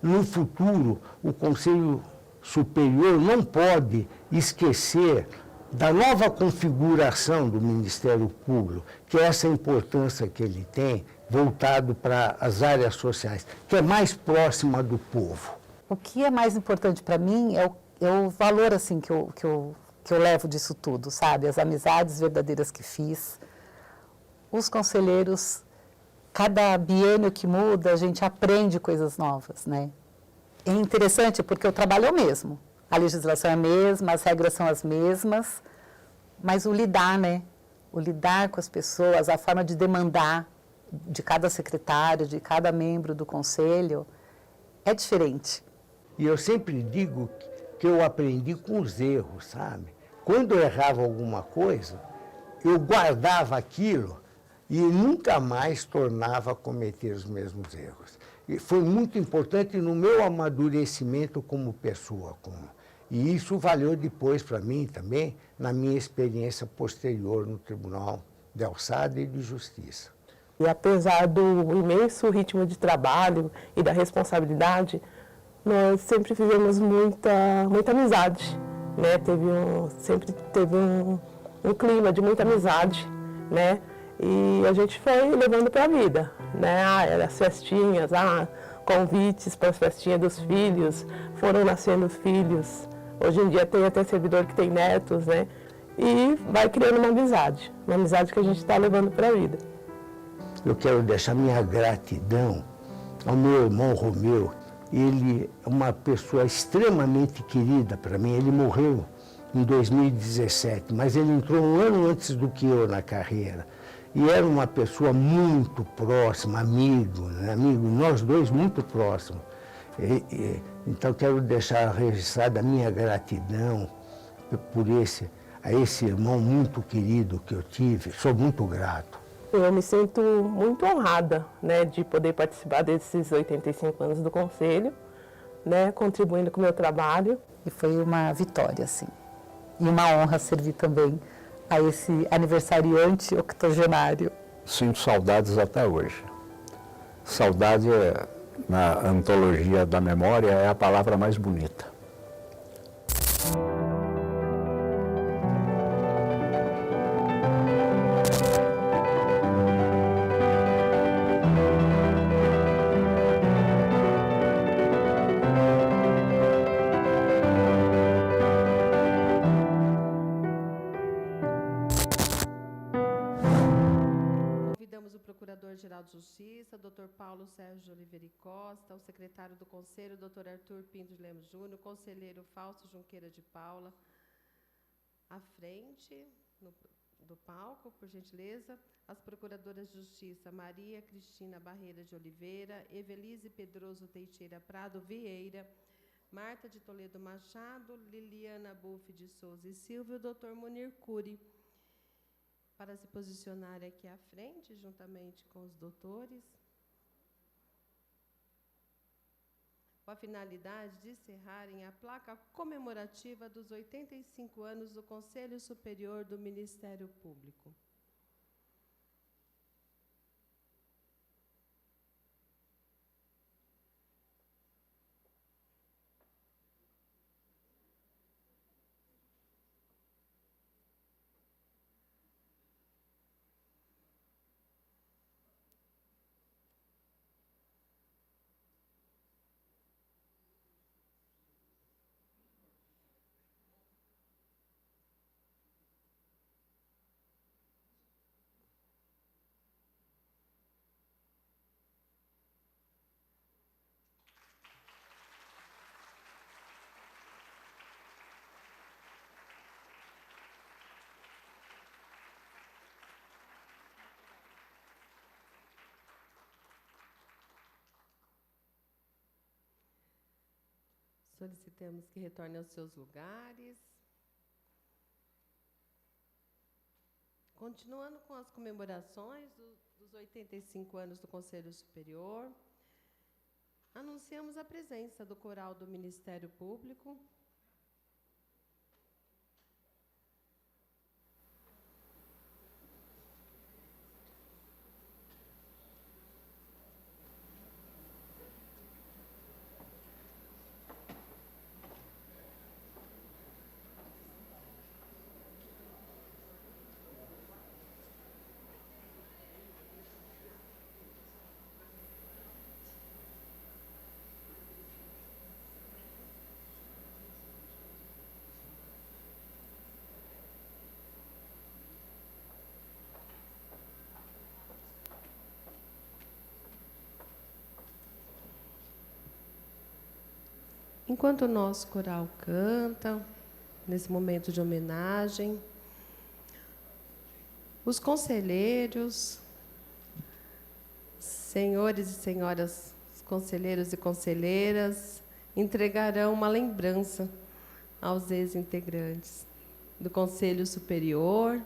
no futuro o Conselho Superior não pode esquecer da nova configuração do Ministério Público, que é essa importância que ele tem voltado para as áreas sociais, que é mais próxima do povo. O que é mais importante para mim é o valor assim que eu levo disso tudo, sabe? As amizades verdadeiras que fiz, os conselheiros, cada biênio que muda, a gente aprende coisas novas, né? É interessante porque o trabalho é o mesmo, a legislação é a mesma, as regras são as mesmas, mas o lidar, né? O lidar com as pessoas, a forma de demandar de cada secretário, de cada membro do conselho, é diferente. E eu sempre digo que eu aprendi com os erros, sabe? Quando eu errava alguma coisa, eu guardava aquilo e nunca mais tornava a cometer os mesmos erros. E foi muito importante no meu amadurecimento como pessoa. E isso valeu depois para mim também, na minha experiência posterior no Tribunal de Alçada e de Justiça. E apesar do imenso ritmo de trabalho e da responsabilidade, nós sempre fizemos muita amizade, né? Sempre teve um clima de muita amizade, né? E a gente foi levando para a vida, né? Era as festinhas, convites para as festinhas dos filhos, foram nascendo filhos. Hoje em dia tem até servidor que tem netos, né? E vai criando uma amizade que a gente está levando para a vida. Eu quero deixar minha gratidão ao meu irmão Romeu, Ele é uma pessoa extremamente querida para mim. Ele morreu em 2017, mas ele entrou um ano antes do que eu na carreira. E era uma pessoa muito próxima, amigo, né? Amigo, nós dois muito próximos. Então quero deixar registrada a minha gratidão a esse irmão muito querido que eu tive. Sou muito grato. Eu me sinto muito honrada, né, de poder participar desses 85 anos do Conselho, né, contribuindo com o meu trabalho. E foi uma vitória, assim. E uma honra servir também a esse aniversariante octogenário. Sinto saudades até hoje. Saudade, na antologia da memória, é a palavra mais bonita. Procurador-Geral de Justiça, Dr. Paulo Sérgio de Oliveira e Costa, o secretário do Conselho, Dr. Arthur Pinto de Lemos Júnior, o conselheiro Fausto Junqueira de Paula, à frente do palco, por gentileza, as Procuradoras de Justiça, Maria Cristina Barreira de Oliveira, Evelise Pedroso Teixeira Prado Vieira, Marta de Toledo Machado, Liliana Buff de Souza e Silva e o Dr. Munir Cury, para se posicionar aqui à frente, juntamente com os doutores, com a finalidade de encerrarem a placa comemorativa dos 85 anos do Conselho Superior do Ministério Público. Solicitamos que retornem aos seus lugares. Continuando com as comemorações dos 85 anos do Conselho Superior, anunciamos a presença do Coral do Ministério Público. Enquanto o nosso coral canta, nesse momento de homenagem, os conselheiros, senhores e senhoras conselheiros e conselheiras, entregarão uma lembrança aos ex-integrantes do Conselho Superior,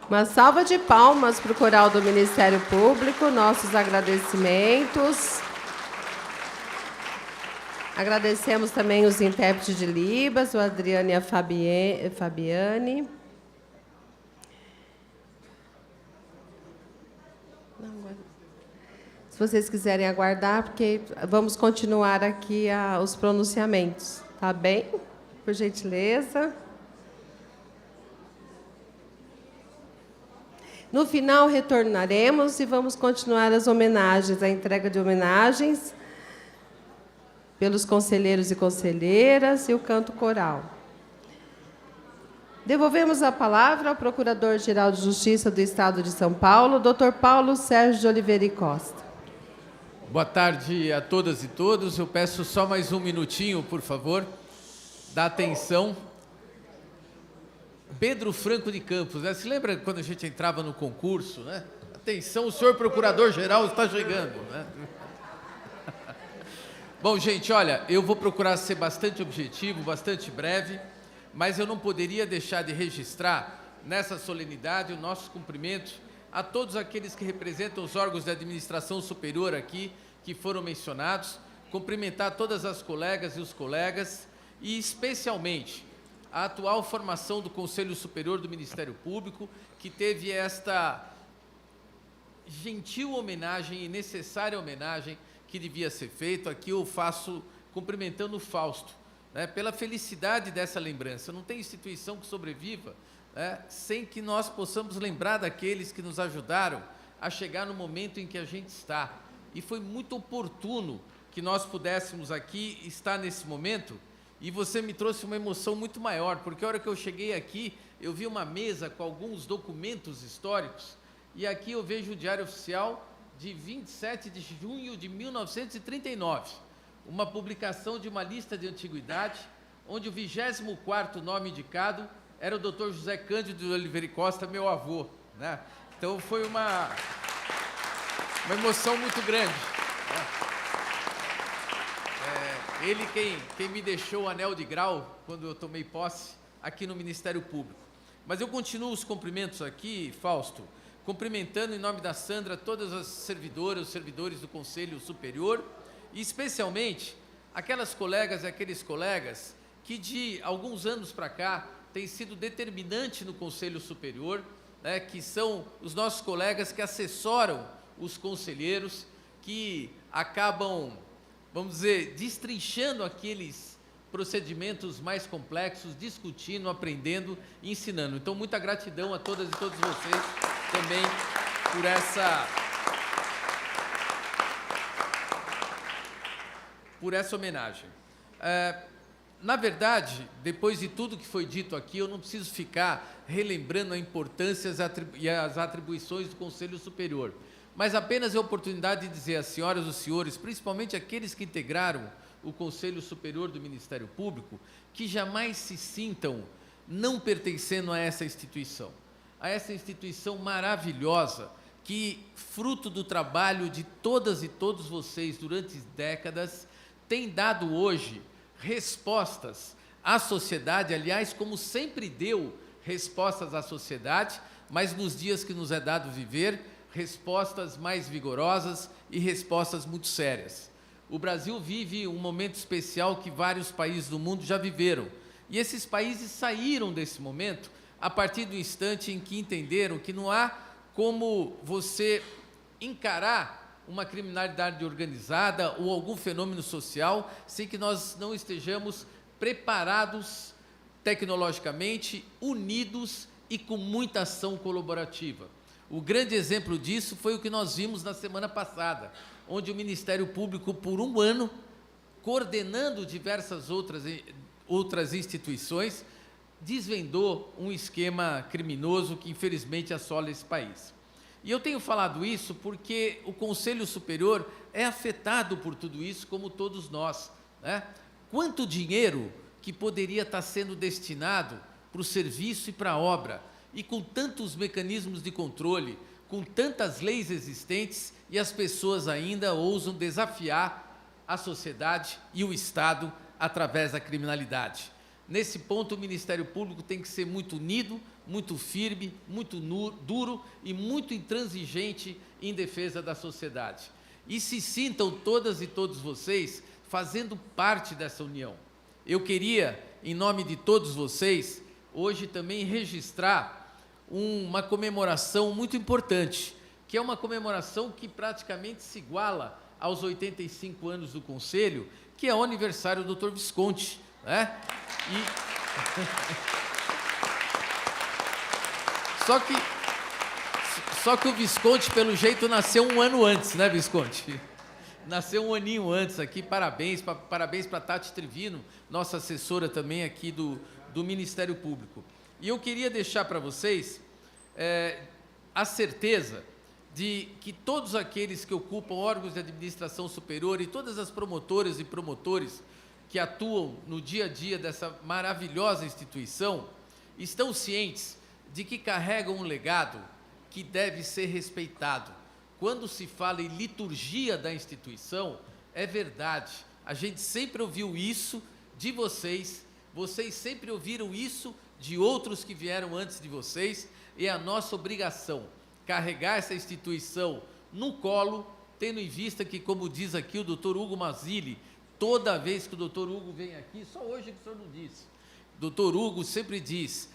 Uma salva de palmas para o coral do Ministério Público, nossos agradecimentos. Agradecemos também os intérpretes de Libras, o Adriane e a Fabiane. Se vocês quiserem aguardar, porque vamos continuar aqui os pronunciamentos, tá bem? Por gentileza. No final, retornaremos e vamos continuar as homenagens, a entrega de homenagens pelos conselheiros e conselheiras e o canto coral. Devolvemos a palavra ao Procurador-Geral de Justiça do Estado de São Paulo, Dr. Paulo Sérgio de Oliveira e Costa. Boa tarde a todas e todos. Eu peço só mais um minutinho, por favor, da atenção. Pedro Franco de Campos, né? Se lembra quando a gente entrava no concurso, né? Atenção, o senhor Procurador-Geral está chegando, né? Bom, gente, olha, eu vou procurar ser bastante objetivo, bastante breve, mas eu não poderia deixar de registrar nessa solenidade o nosso cumprimento a todos aqueles que representam os órgãos de administração superior aqui, que foram mencionados, cumprimentar todas as colegas e os colegas, e especialmente a atual formação do Conselho Superior do Ministério Público, que teve esta gentil homenagem e necessária homenagem que devia ser feito. Aqui eu faço cumprimentando o Fausto, né, pela felicidade dessa lembrança. Não tem instituição que sobreviva, né, sem que nós possamos lembrar daqueles que nos ajudaram a chegar no momento em que a gente está. E foi muito oportuno que nós pudéssemos aqui estar nesse momento, e você me trouxe uma emoção muito maior, porque a hora que eu cheguei aqui, eu vi uma mesa com alguns documentos históricos, e aqui eu vejo o Diário Oficial de 27 de junho de 1939, uma publicação de uma lista de antiguidade, onde o 24º nome indicado era o Dr. José Cândido de Oliveira e Costa, meu avô, né? Então foi uma emoção muito grande. Ele quem me deixou o anel de grau quando eu tomei posse aqui no Ministério Público. Mas eu continuo os cumprimentos aqui, Fausto, cumprimentando em nome da Sandra todas as servidoras, os servidores do Conselho Superior, e especialmente aquelas colegas e aqueles colegas que de alguns anos para cá têm sido determinante no Conselho Superior, né, que são os nossos colegas que assessoram os conselheiros, que acabam, vamos dizer, destrinchando aqueles procedimentos mais complexos, discutindo, aprendendo e ensinando. Então, muita gratidão a todas e todos vocês também por essa homenagem. Na verdade, depois de tudo que foi dito aqui, eu não preciso ficar relembrando a importância e as atribuições do Conselho Superior, mas apenas a oportunidade de dizer às senhoras e aos senhores, principalmente aqueles que integraram o Conselho Superior do Ministério Público, que jamais se sintam não pertencendo a essa instituição maravilhosa, que, fruto do trabalho de todas e todos vocês durante décadas, tem dado hoje respostas à sociedade, aliás, como sempre deu respostas à sociedade, mas nos dias que nos é dado viver, respostas mais vigorosas e respostas muito sérias. O Brasil vive um momento especial que vários países do mundo já viveram, e esses países saíram desse momento a partir do instante em que entenderam que não há como você encarar uma criminalidade organizada ou algum fenômeno social sem que nós não estejamos preparados tecnologicamente, unidos e com muita ação colaborativa. O grande exemplo disso foi o que nós vimos na semana passada, onde o Ministério Público, por um ano, coordenando diversas outras instituições, desvendou um esquema criminoso que, infelizmente, assola esse país. E eu tenho falado isso porque o Conselho Superior é afetado por tudo isso, como todos nós, né? Quanto dinheiro que poderia estar sendo destinado para o serviço e para a obra, e com tantos mecanismos de controle, com tantas leis existentes, e as pessoas ainda ousam desafiar a sociedade e o Estado através da criminalidade. Nesse ponto, o Ministério Público tem que ser muito unido, muito firme, muito duro e muito intransigente em defesa da sociedade. E se sintam todas e todos vocês fazendo parte dessa união. Eu queria, em nome de todos vocês, hoje também registrar uma comemoração muito importante, que é uma comemoração que praticamente se iguala aos 85 anos do Conselho, que é o aniversário do Dr. Visconti, né? Só que o Visconti, pelo jeito, nasceu um ano antes, né, Visconti? Nasceu um aninho antes aqui, parabéns para Tati Trivino, nossa assessora também aqui do Ministério Público. E eu queria deixar para vocês a certeza de que todos aqueles que ocupam órgãos de administração superior e todas as promotoras e promotores que atuam no dia a dia dessa maravilhosa instituição estão cientes de que carregam um legado que deve ser respeitado. Quando se fala em liturgia da instituição, é verdade. A gente sempre ouviu isso de vocês, vocês sempre ouviram isso de outros que vieram antes de vocês, e é a nossa obrigação carregar essa instituição no colo, tendo em vista que, como diz aqui o doutor Hugo Mazzilli, toda vez que o doutor Hugo vem aqui, só hoje que o senhor não disse, o doutor Hugo sempre diz,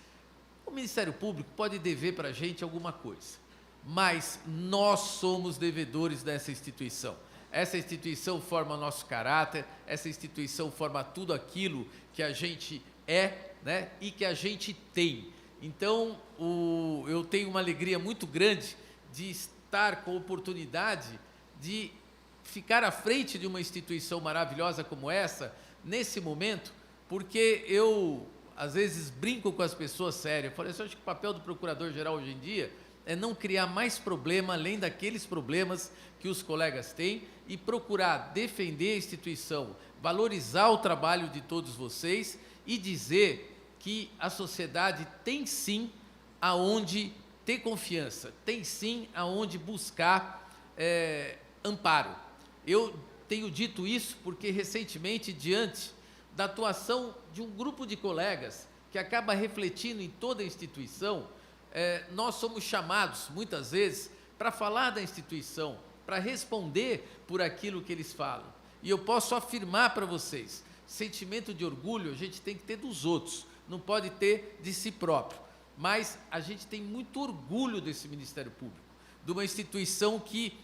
o Ministério Público pode dever para a gente alguma coisa, mas nós somos devedores dessa instituição. Essa instituição forma nosso caráter, essa instituição forma tudo aquilo que a gente é, né, e que a gente tem. Então, eu tenho uma alegria muito grande de estar com a oportunidade de ficar à frente de uma instituição maravilhosa como essa, nesse momento, porque eu, às vezes, brinco com as pessoas sérias. Eu falei assim, acho que o papel do Procurador-Geral hoje em dia é não criar mais problema, além daqueles problemas que os colegas têm, e procurar defender a instituição, valorizar o trabalho de todos vocês e dizer que a sociedade tem sim aonde ter confiança, tem sim aonde buscar amparo. Eu tenho dito isso porque recentemente, diante da atuação de um grupo de colegas que acaba refletindo em toda a instituição, nós somos chamados, muitas vezes, para falar da instituição, para responder por aquilo que eles falam. E eu posso afirmar para vocês, sentimento de orgulho a gente tem que ter dos outros, não pode ter de si próprio. Mas a gente tem muito orgulho desse Ministério Público, de uma instituição que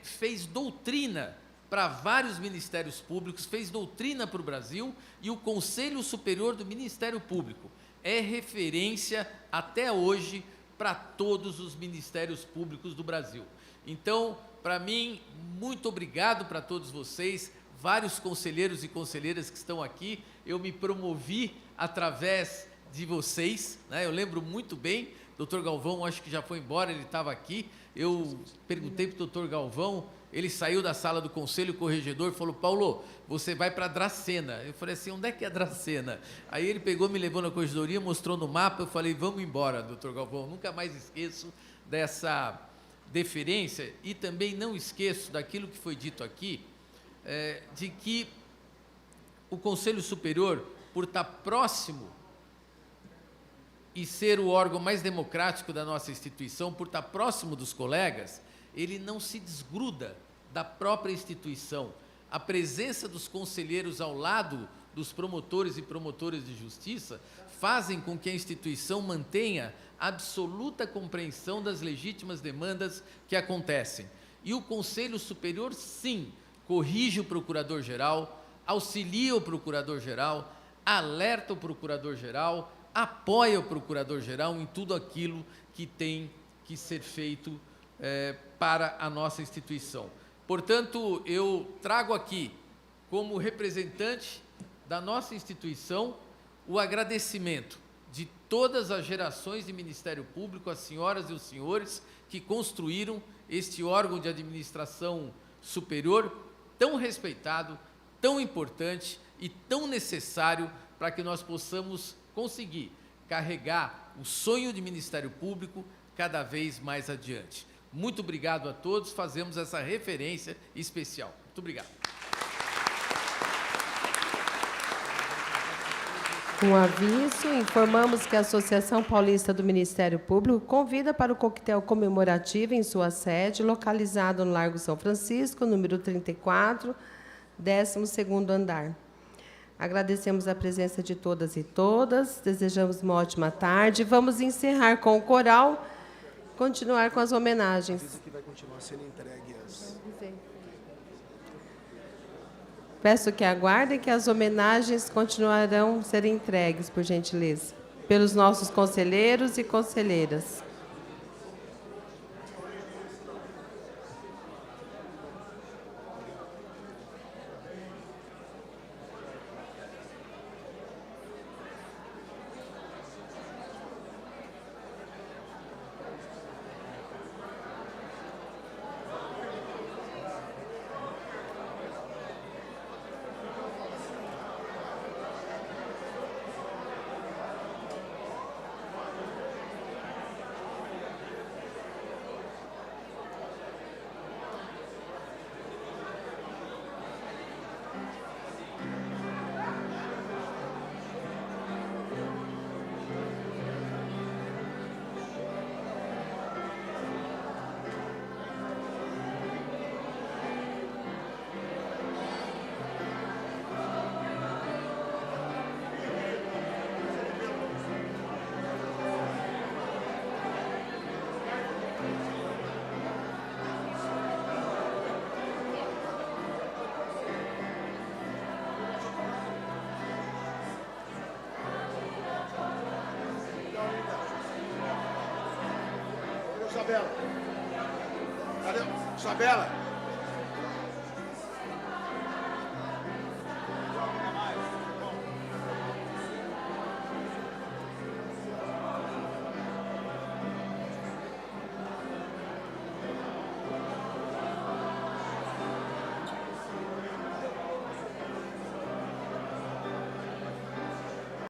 fez doutrina para vários ministérios públicos, fez doutrina para o Brasil, e o Conselho Superior do Ministério Público é referência até hoje para todos os ministérios públicos do Brasil. Então, para mim, muito obrigado para todos vocês, vários conselheiros e conselheiras que estão aqui. Eu me promovi através de vocês, né? Eu lembro muito bem, doutor Galvão, acho que já foi embora, ele estava aqui, eu perguntei para o doutor Galvão, ele saiu da sala do Conselho Corregedor e falou, Paulo, você vai para Dracena. Eu falei assim, onde é que é Dracena? Aí ele pegou, me levou na corregedoria, mostrou no mapa, eu falei, vamos embora, doutor Galvão, nunca mais esqueço dessa deferência, e também não esqueço daquilo que foi dito aqui, de que o Conselho Superior, por estar próximo e ser o órgão mais democrático da nossa instituição, por estar próximo dos colegas, ele não se desgruda da própria instituição. A presença dos conselheiros ao lado dos promotores e promotoras de justiça fazem com que a instituição mantenha absoluta compreensão das legítimas demandas que acontecem. E o Conselho Superior, sim, corrige o Procurador-Geral, auxilia o Procurador-Geral, alerta o Procurador-Geral, apoia o Procurador-Geral em tudo aquilo que tem que ser feito para a nossa instituição. Portanto, eu trago aqui, como representante da nossa instituição, o agradecimento de todas as gerações de Ministério Público, as senhoras e os senhores que construíram este órgão de administração superior tão respeitado, tão importante e tão necessário para que nós possamos conseguir carregar o sonho de Ministério Público cada vez mais adiante. Muito obrigado a todos, fazemos essa referência especial. Muito obrigado. Com aviso, informamos que a Associação Paulista do Ministério Público convida para o coquetel comemorativo em sua sede, localizado no Largo São Francisco, número 34, 12º andar. Agradecemos a presença de todas e todas, desejamos uma ótima tarde. Vamos encerrar com o coral, continuar com as homenagens. Que vai continuar sendo entregue as... Peço que aguardem que as homenagens continuarão a ser entregues, por gentileza, pelos nossos conselheiros e conselheiras. Isabela. Cadê? Isabela.